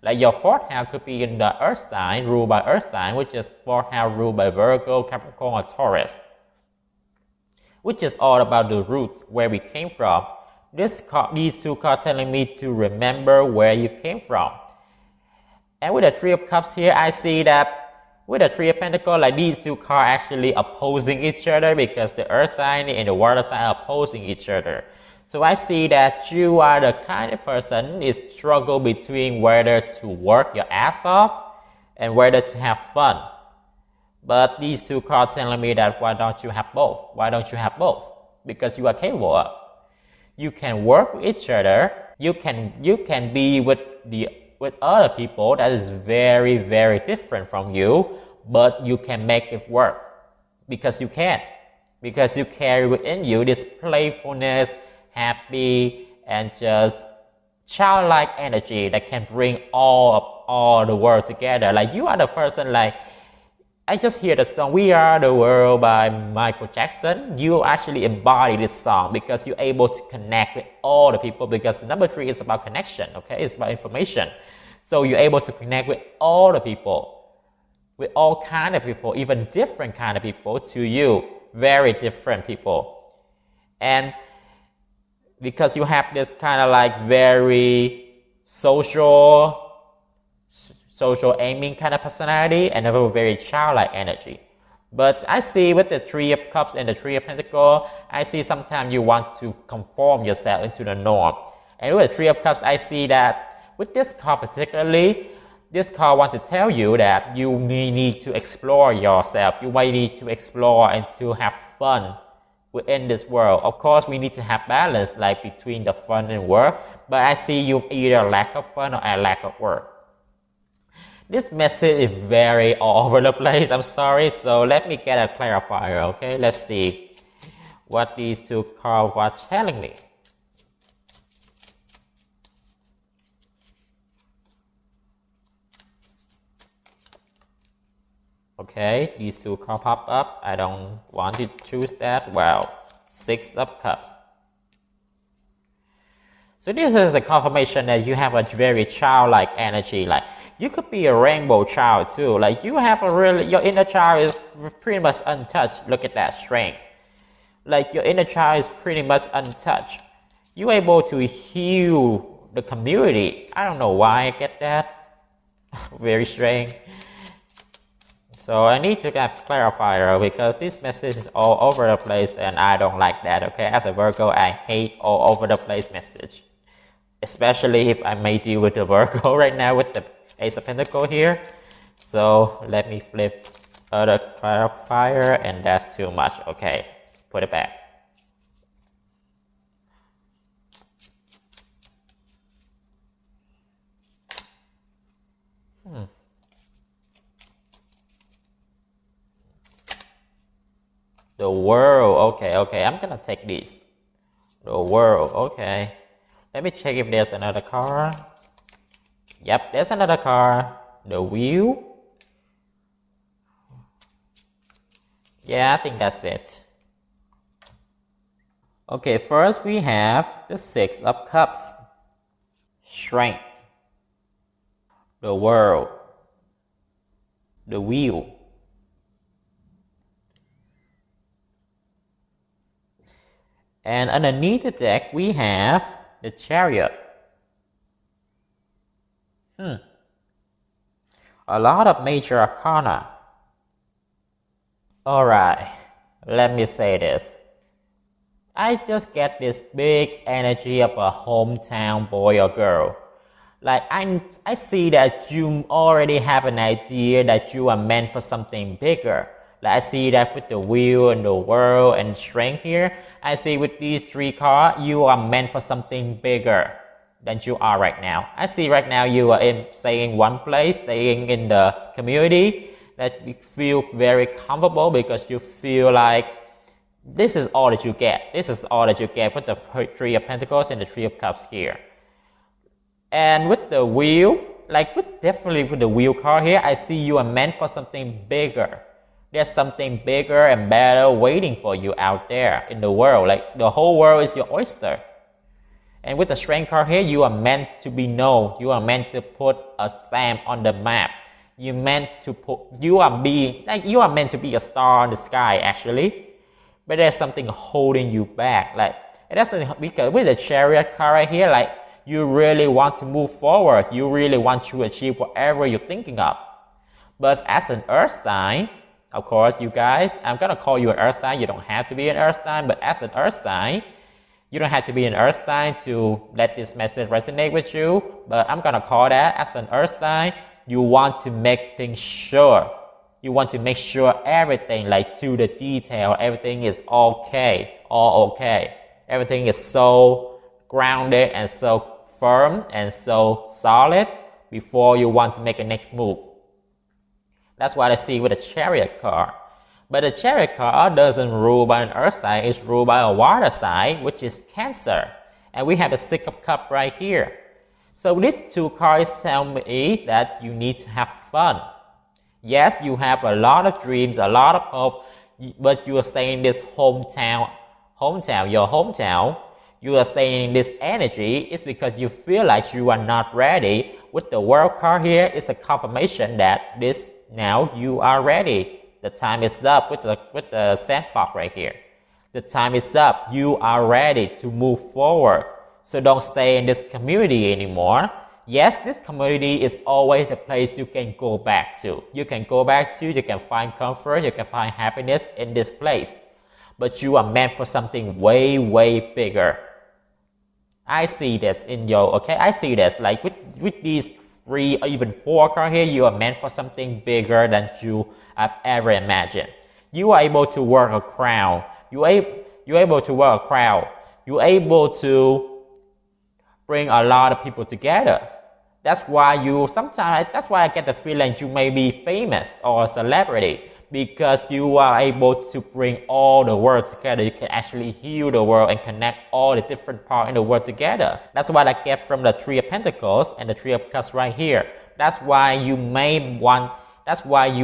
Like, your 4th house could be in the Earth sign, ruled by Earth sign, which is 4th house ruled by Virgo, Capricorn, or Taurus, which is all about the root, where we came from. These two cards telling me to remember where you came from. And with the Three of Cups here, I see that with the Three of Pentacles, like these two cards actually opposing each other because the earth sign and the water sign are opposing each other. So I see that you are the kind of person is struggle between whether to work your ass off and whether to have fun. But these two cards telling me that why don't you have both? Why don't you have both? Because you are capable of. You can work with each other. You can be with other people that is very, very different from you, but you can make it work because you can. Because you carry within you this playfulness, happy, and just childlike energy that can bring all the world together. Like you are the person like, I just hear the song We Are the World by Michael Jackson. You actually embody this song because you're able to connect with all the people because the number 3 is about connection, okay? It's about information. So you're able to connect with all the people, with all kind of people, even different kind of people to you, very different people. And because you have this kind of like very social aiming kind of personality and a very childlike energy. But I see with the Three of Cups and the Three of Pentacles, I see sometimes you want to conform yourself into the norm. And with the Three of Cups, I see that with this card particularly, this card wants to tell you that you need to explore yourself. You might need to explore and to have fun within this world. Of course, we need to have balance like between the fun and work, but I see you either lack of fun or a lack of work. This message is very all over the place. I'm sorry. So let me get a clarifier, okay? Let's see what these two cards are telling me. Okay, these two cards pop up. I don't want to choose that. Wow, Six of Cups. So this is a confirmation that you have a very childlike energy. Like you could be a rainbow child too. Like you have your inner child is pretty much untouched. Look at that strength. Like your inner child is pretty much untouched. You're able to heal the community. I don't know why I get that. Very strange. So I need to have clarifier because this message is all over the place and I don't like that, okay? As a Virgo, I hate all over the place message. Especially if I may deal with the Virgo right now with the Ace of Pentacles here. So let me flip other clarifier and that's too much. Okay, put it back. The World, okay, I'm gonna take this. The World, okay. Let me check if there's another card. Yep, there's another card. The Wheel. Yeah, I think that's it. Okay, first we have the Six of Cups. Strength. The World. The Wheel. And underneath the deck, we have the Chariot. A lot of major arcana. Alright, let me say this. I just get this big energy of a hometown boy or girl. Like, I see that you already have an idea that you are meant for something bigger. Like I see that with the Wheel and the World and Strength here. I see with these three cards, you are meant for something bigger than you are right now. I see right now you are staying in one place, staying in the community that you feel very comfortable because you feel like this is all that you get. This is all that you get with the Three of Pentacles and the Three of Cups here. And with the Wheel, definitely with the Wheel card here, I see you are meant for something bigger. There's something bigger and better waiting for you out there in the world. Like the whole world is your oyster. And with the Strength card here, you are meant to be known. You are meant to put a stamp on the map. You are meant to be a star in the sky actually. But there's something holding you back. Because with the Chariot card right here, like You really want to move forward. You really want to achieve whatever you're thinking of. But as an earth sign, of course, you guys, I'm going to call you an earth sign. You don't have to be an earth sign, but as an earth sign, you don't have to be an earth sign to let this message resonate with you. But I'm going to call that as an earth sign, you want to make things sure. You want to make sure everything, like to the detail, everything is okay, all okay. Everything is so grounded and so firm and so solid before you want to make a next move. That's what I see with the Chariot card. But the Chariot card doesn't rule by an earth sign, it's ruled by a water sign, which is Cancer. And we have the Six of Cups right here. So these two cards tell me that you need to have fun. Yes, you have a lot of dreams, a lot of hope, but you are staying in this hometown, your hometown. You are staying in this energy. It's because you feel like you are not ready. With the World card here, it's a confirmation that now you are ready. The time is up with the sand clock right here. The time is up. You are ready to move forward. So don't stay in this community anymore. Yes, this community is always the place you can go back to. You can find comfort, you can find happiness in this place. But you are meant for something way, way bigger. I see this I see this, like with these 3 or even 4 cards here, you are meant for something bigger than you have ever imagined. You are able to work a crowd. You're able to work a crowd. You're able to bring a lot of people together. That's why I get the feeling you may be famous or a celebrity, because you are able to bring all the world together. You can actually heal the world and connect all the different parts in the world together. That's what I get from the Three of Pentacles and the Three of Cups right here. That's why you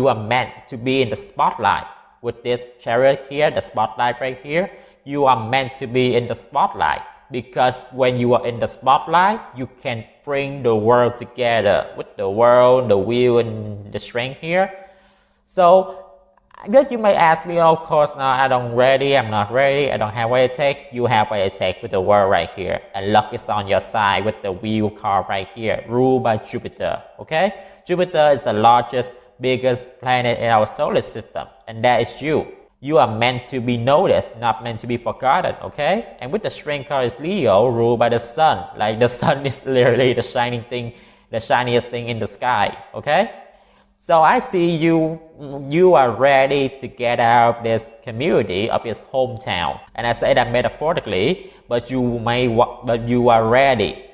are meant to be in the spotlight. With this Chariot here, the spotlight right here, you are meant to be in the spotlight. Because when you are in the spotlight, you can bring the world together with the world, the will, and the strength here. So, I guess you may ask me, of course, no, I'm not ready, I don't have what it takes. You have what it takes with the world right here. And luck is on your side with the wheel card right here, ruled by Jupiter, okay? Jupiter is the largest, biggest planet in our solar system, and that is you. You are meant to be noticed, not meant to be forgotten, okay? And with the Strength card is Leo, ruled by the sun. Like the sun is literally the shiniest thing in the sky, okay? So I see you are ready to get out of this community, of this hometown. And I say that metaphorically, but you are ready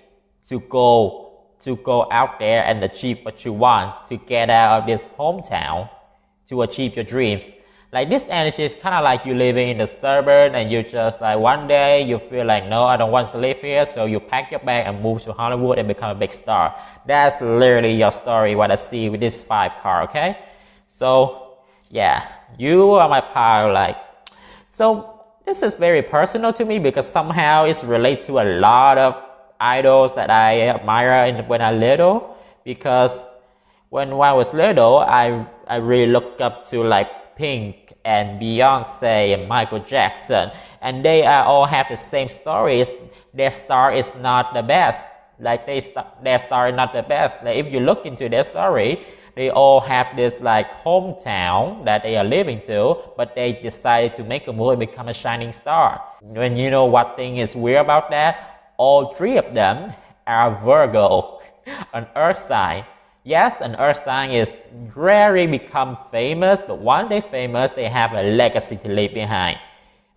to go out there and achieve what you want, to get out of this hometown, to achieve your dreams. Like this energy is kind of like you living in the suburb and you just like one day you feel like, no, I don't want to live here. So you pack your bag and move to Hollywood and become a big star. That's literally your story, what I see with this 5 card, okay? So yeah, you are my power. So this is very personal to me because somehow it's related to a lot of idols that I admire when I was little. Because when I was little, I really looked up to like Pink and Beyonce and Michael Jackson, and they all have the same stories. Their star is not the best. Like their star is not the best. Like if you look into their story, they all have this like hometown that they are living to, but they decided to make a move and become a shining star. And you know what thing is weird about that? All 3 of them are Virgo, an earth sign. Yes, an earth sign is rarely become famous, but once they're famous, they have a legacy to leave behind.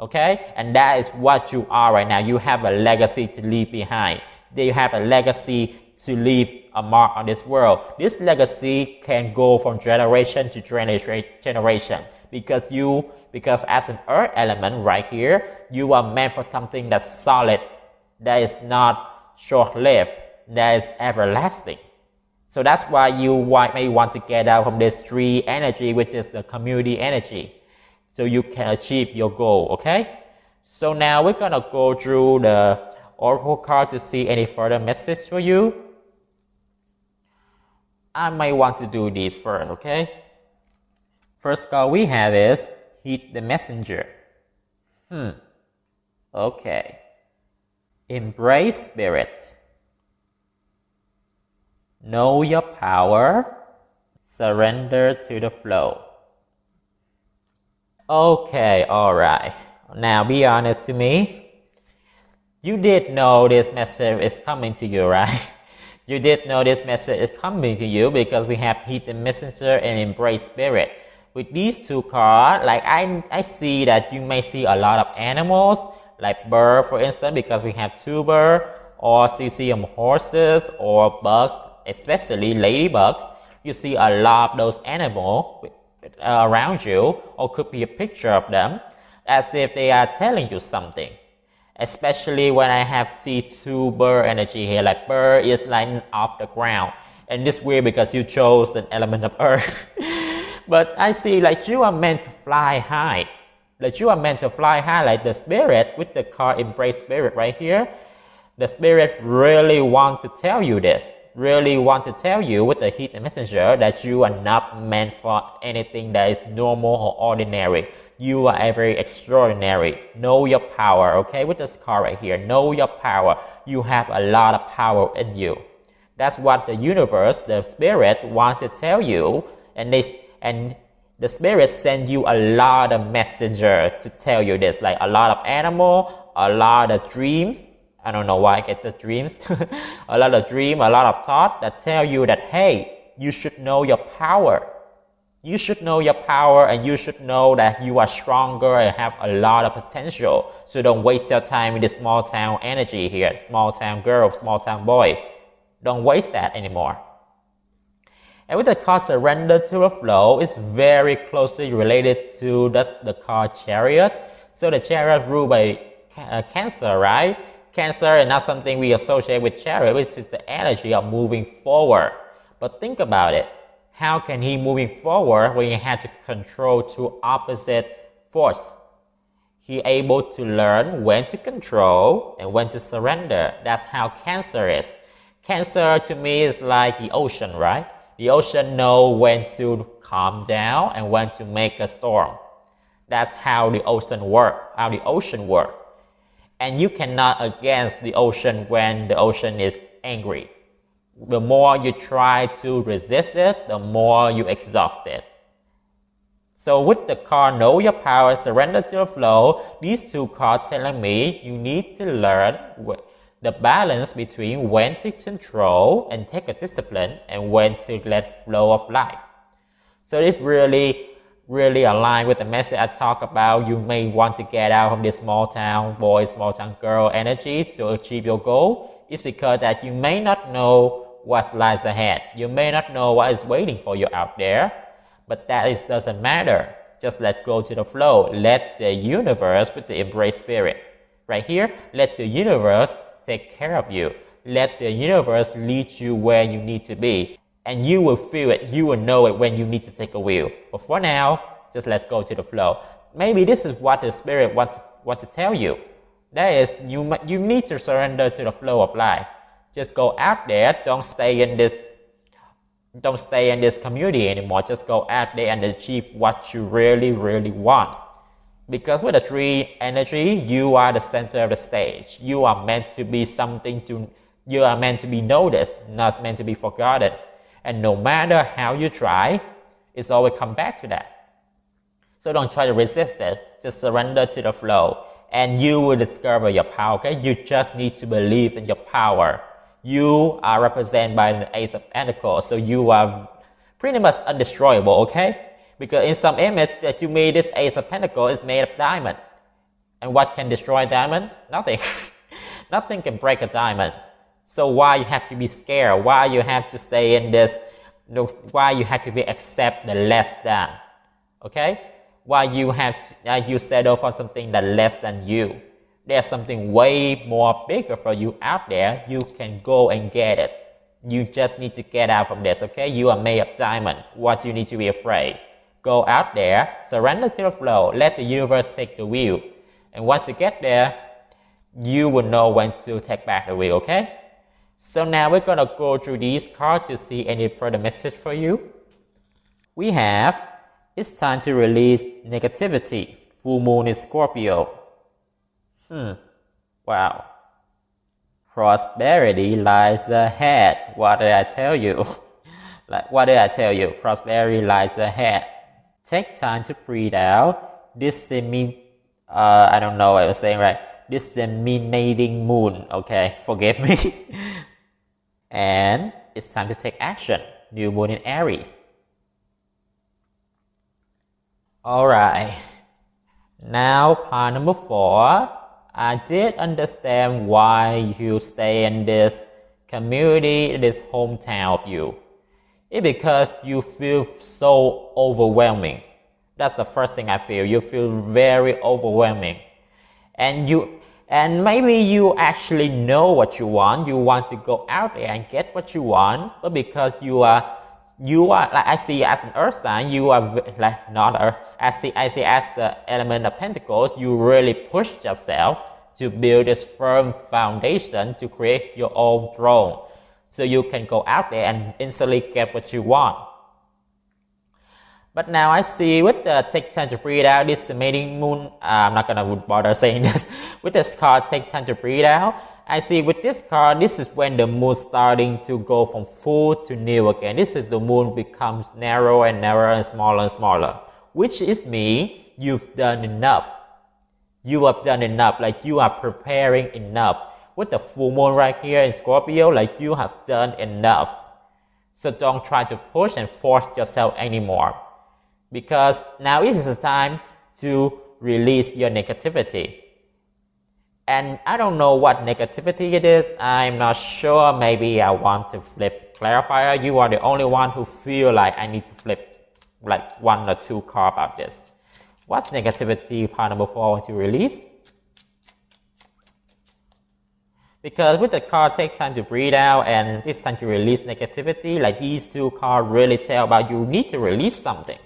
Okay? And that is what you are right now. You have a legacy to leave behind. You have a legacy to leave a mark on this world. This legacy can go from generation to generation. Because as an earth element right here, you are meant for something that's solid, that is not short-lived, that is everlasting. So that's why you may want to get out from this 3 energy, which is the community energy, so you can achieve your goal, okay? So now we're going to go through the oracle card to see any further message for you. I may want to do these first, okay? First card we have is Heed the Messenger. Okay. Embrace spirit. know your power, surrender to the flow. Okay, alright. Now be honest to me. You did know this message is coming to you, right? You did know this message is coming to you because we have Hidden Messenger and Embrace Spirit. With these two cards, like I see that you may see a lot of animals, like bird for instance, because we have two birds, or you see horses or bugs, especially ladybugs. You see a lot of those animals around you, or could be a picture of them, as if they are telling you something. Especially when I have see two bird energy here, like bird is like off the ground. And this weird because you chose an element of earth. But I see like you are meant to fly high. Like you are meant to fly high, like the spirit with the card Embrace Spirit right here. The spirit really want to tell you this. Really want to tell you with the Hidden Messenger that you are not meant for anything that is normal or ordinary. You are very extraordinary. Know your power, okay? With this card right here, know your power. You have a lot of power in you. That's what the universe, the spirit, want to tell you. And the spirit send you a lot of messenger to tell you this, like a lot of animal, a lot of dreams. I don't know why I get the dreams. A lot of dream, a lot of thought that tell you that, hey, you should know your power. You should know your power, and you should know that you are stronger and have a lot of potential. So don't waste your time with this small town energy here. Small town girl, small town boy. Don't waste that anymore. And with the card Surrender to the Flow, it's very closely related to the card Chariot. So the Chariot ruled by Cancer, right? Cancer is not something we associate with Chariot, which is the energy of moving forward. But think about it. How can he moving forward when he had to control two opposite force? He able to learn when to control and when to surrender. That's how Cancer is. Cancer to me is like the ocean, right? The ocean know when to calm down and when to make a storm. That's how the ocean work. And you cannot against the ocean when the ocean is angry. The more you try to resist it, the more you exhaust it. So with the card Know Your Power, Surrender to the Flow, these two cards telling me you need to learn the balance between when to control and take a discipline and when to let flow of life. So this really aligned with the message I talk about. You may want to get out of this small town boy, small town girl energy to achieve your goal. It's because that you may not know what lies ahead. You may not know what is waiting for you out there, but that doesn't matter. Just let go to the flow. Let the universe with the Embrace Spirit. Right here, let the universe take care of you. Let the universe lead you where you need to be. And you will feel it. You will know it when you need to take a wheel. But for now, just let go to the flow. Maybe this is what the spirit wants to tell you. That is, you need to surrender to the flow of life. Just go out there. Don't stay in this community anymore. Just go out there and achieve what you really, really want. Because with the tree energy, you are the center of the stage. You are meant to be you are meant to be noticed, not meant to be forgotten. And no matter how you try, it's always come back to that. So don't try to resist it. Just surrender to the flow. And you will discover your power, okay? You just need to believe in your power. You are represented by the Ace of Pentacles. So you are pretty much undestroyable, okay? Because in some image that you made, this Ace of Pentacles is made of diamond. And what can destroy a diamond? Nothing. Nothing can break a diamond. So why you have to be scared? Why you have to stay in this? Why you have to accept the less than? Okay? Why you have you settle for something that less than you? There's something way more bigger for you out there. You can go and get it. You just need to get out from this. Okay? You are made of diamond. What you need to be afraid? Go out there, surrender to the flow. Let the universe take the wheel. And once you get there, you will know when to take back the wheel. Okay? So now we're going to go through these cards to see any further message for you. We have, it's time to release negativity. Full moon is Scorpio. Wow. Prosperity lies ahead. What did I tell you? What did I tell you? Prosperity lies ahead. Take time to breathe out. I don't know what I was saying right. Disseminating moon. Okay, forgive me. And it's time to take action. New moon in Aries. Alright. Now, part number 4. I did understand why you stay in this community, this hometown of you. It's because you feel so overwhelming. That's the first thing I feel. You feel very overwhelming. And maybe you actually know what you want. You want to go out there and get what you want. But because you are like, I see you as an earth sign, you are like not earth. I see as the element of Pentacles, you really push yourself to build this firm foundation to create your own throne. So you can go out there and instantly get what you want. But now I see with the take time to breathe out, this is the mating moon. I'm not going to bother saying this. With this card, take time to breathe out. I see with this card, this is when the moon starting to go from full to new again. This is the moon becomes narrower and narrower and smaller. Which is me, you've done enough. You have done enough, like you are preparing enough. With the full moon right here in Scorpio, like you have done enough. So don't try to push and force yourself anymore. Because now is the time to release your negativity. And I don't know what negativity it is. I'm not sure. Maybe I want to flip clarifier. You are the only one who feel like I need to flip like 1 or 2 cards about this. What's negativity part number 4 I want to release? Because with the card take time to breathe out and this time to release negativity, like these 2 cards really tell about you need to release something.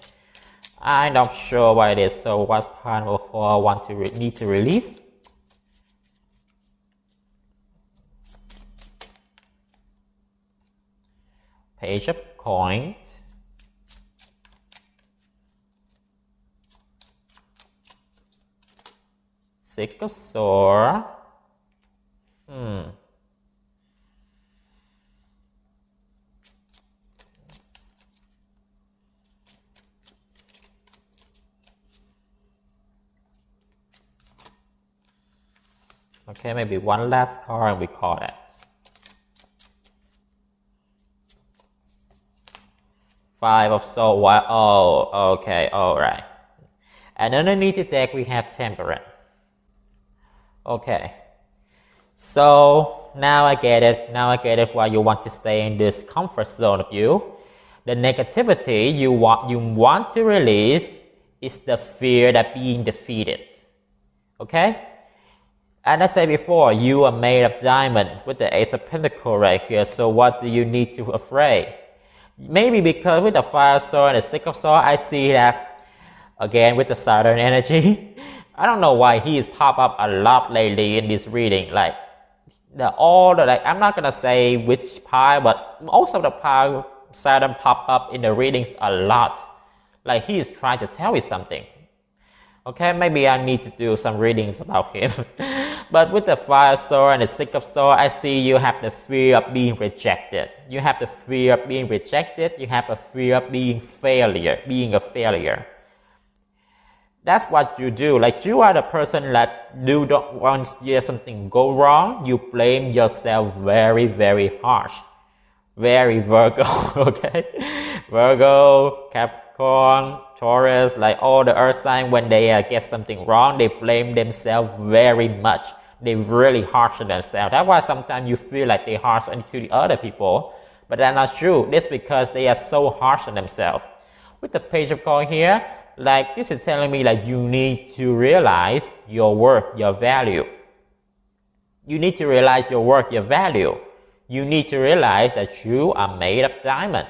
I'm not sure what it is. So what's part number 4 I want to need to release? Page of Coins. Six of Swords. Okay, maybe one last card and we call that. Five of Swords. Oh, okay, alright. And underneath the deck we have Temperance. Okay. So now I get it. Now I get it why you want to stay in this comfort zone of you. The negativity you want to release is the fear that being defeated. Okay? And I said before, you are made of diamond with the Ace of Pentacles right here. So what do you need to afraid? Maybe because with the Fire Sword and the Six of Swords, I see that again with the Saturn energy. I don't know why he is pop up a lot lately in this reading. Like I'm not gonna say which pile, but most of the pile Saturn pop up in the readings a lot. Like he is trying to tell me something. Okay, maybe I need to do some readings about him. But with the Fire Sword and the Six of Swords, I see you have the fear of being rejected. You have the fear of being rejected. You have a fear of being a failure. That's what you do. Like you are the person that you don't want to hear something go wrong. You blame yourself very, very harsh. Very Virgo, okay? Virgo, Capricorn, Taurus, like all the earth signs, when they get something wrong, they blame themselves very much. They really harsh on themselves. That's why sometimes you feel like they harsh on to the other people. But that's not true. That's because they are so harsh on themselves. With the Page of Coins here, like this is telling me like you need to realize your worth, your value. You need to realize your worth, your value. You need to realize that you are made of diamond.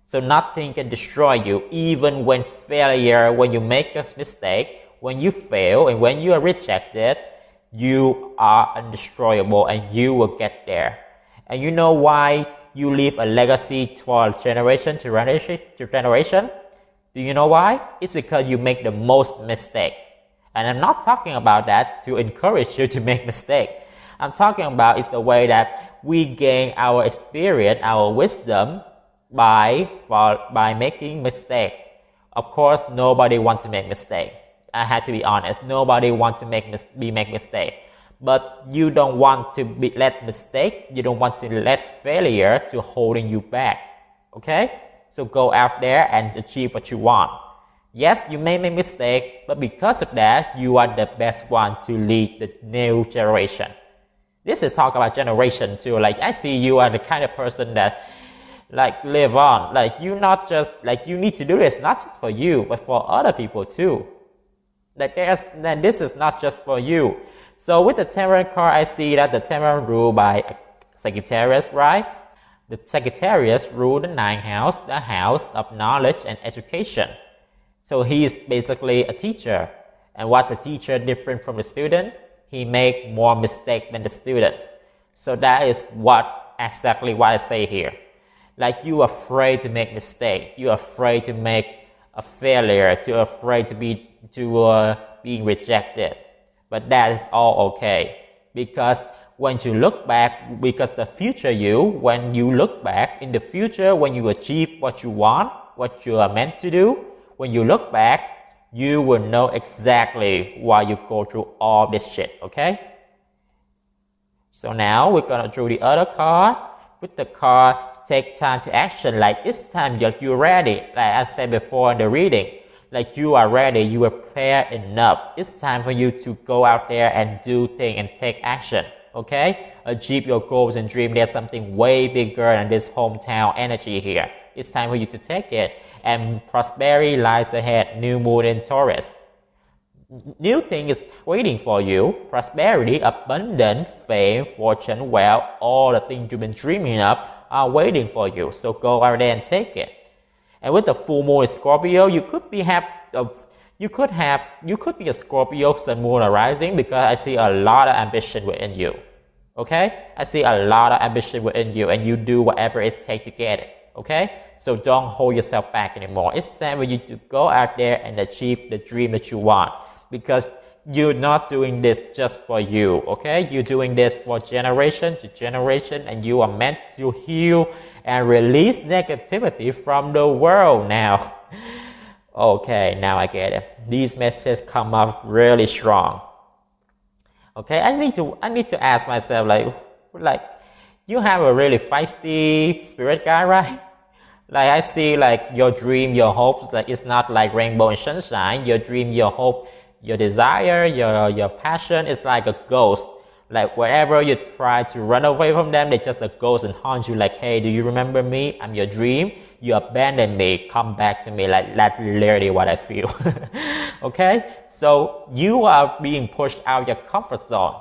So nothing can destroy you, even when failure, when you make a mistake, when you fail, and when you are rejected, you are undestroyable and you will get there. And you know why you leave a legacy for generation to generation? Do you know why? It's because you make the most mistake. And I'm not talking about that to encourage you to make mistake. I'm talking about is the way that we gain our experience, our wisdom by making mistakes. Of course, nobody wants to make mistakes. I had to be honest. Nobody wants to make mistake. But you don't want to let mistake, you don't want to let failure to holding you back. Okay? So go out there and achieve what you want. Yes, you may make mistake, but because of that, you are the best one to lead the new generation. This is talk about generation too. Like, I see you are the kind of person that like live on. Like, you not just, like, you need to do this not just for you, but for other people too. Like, this is not just for you. So with the Temperance card, I see that the Temperance ruled by Sagittarius, right? The Sagittarius rule the 9th house, the house of knowledge and education. So he is basically a teacher. And what's a teacher different from the student? He make more mistake than the student. So that is exactly what I say here. Like, you are afraid to make mistake. You're afraid to make a failure. You're afraid to being rejected. But that is all okay. Because when you look back, because the future you, when you look back in the future, when you achieve what you want, what you are meant to do, when you look back, you will know exactly why you go through all this shit, okay? So now we're gonna draw the other card. With the card, take time to action. Like, it's time you're ready. Like I said before in the reading, like, you are ready, you are prepared enough. It's time for you to go out there and do things and take action, okay? Achieve your goals and dreams. There's something way bigger than this hometown energy here. It's time for you to take it. And prosperity lies ahead. New moon in Taurus. New thing is waiting for you. Prosperity, abundance, fame, fortune, wealth, all the things you've been dreaming of are waiting for you. So go out there and take it. And with the full moon in Scorpio, you could be a Scorpio sun, moon, or rising, because I see a lot of ambition within you. Okay? I see a lot of ambition within you, and you do whatever it takes to get it. Okay? So don't hold yourself back anymore. It's time for you to go out there and achieve the dream that you want. Because you're not doing this just for you, okay? You're doing this for generation to generation, and you are meant to heal and release negativity from the world now. Okay, now I get it. These messages come up really strong. Okay, I need to ask myself, like, you have a really feisty spirit guy, right? Like, I see, like, your dream, your hopes, like, it's not like rainbow and sunshine. Your dream, your hope, your desire, your passion is like a ghost. Like, wherever you try to run away from them, they just a ghost and haunt you. Like, hey, do you remember me? I'm your dream. You abandoned me. Come back to me. Like, that's literally what I feel. Okay? So you are being pushed out of your comfort zone.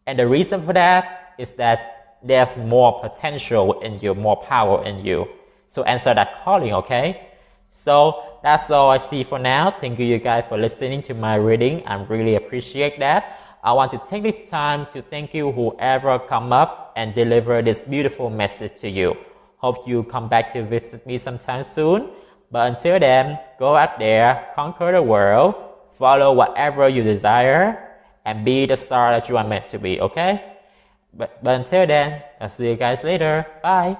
And the reason for that is that there's more potential in you, more power in you. So answer that calling, okay? So that's all I see for now. Thank you guys for listening to my reading. I really appreciate that. I want to take this time to thank you whoever come up and deliver this beautiful message to you. Hope you come back to visit me sometime soon. But until then, go out there, conquer the world, follow whatever you desire, and be the star that you are meant to be, okay? But until then, I'll see you guys later. Bye.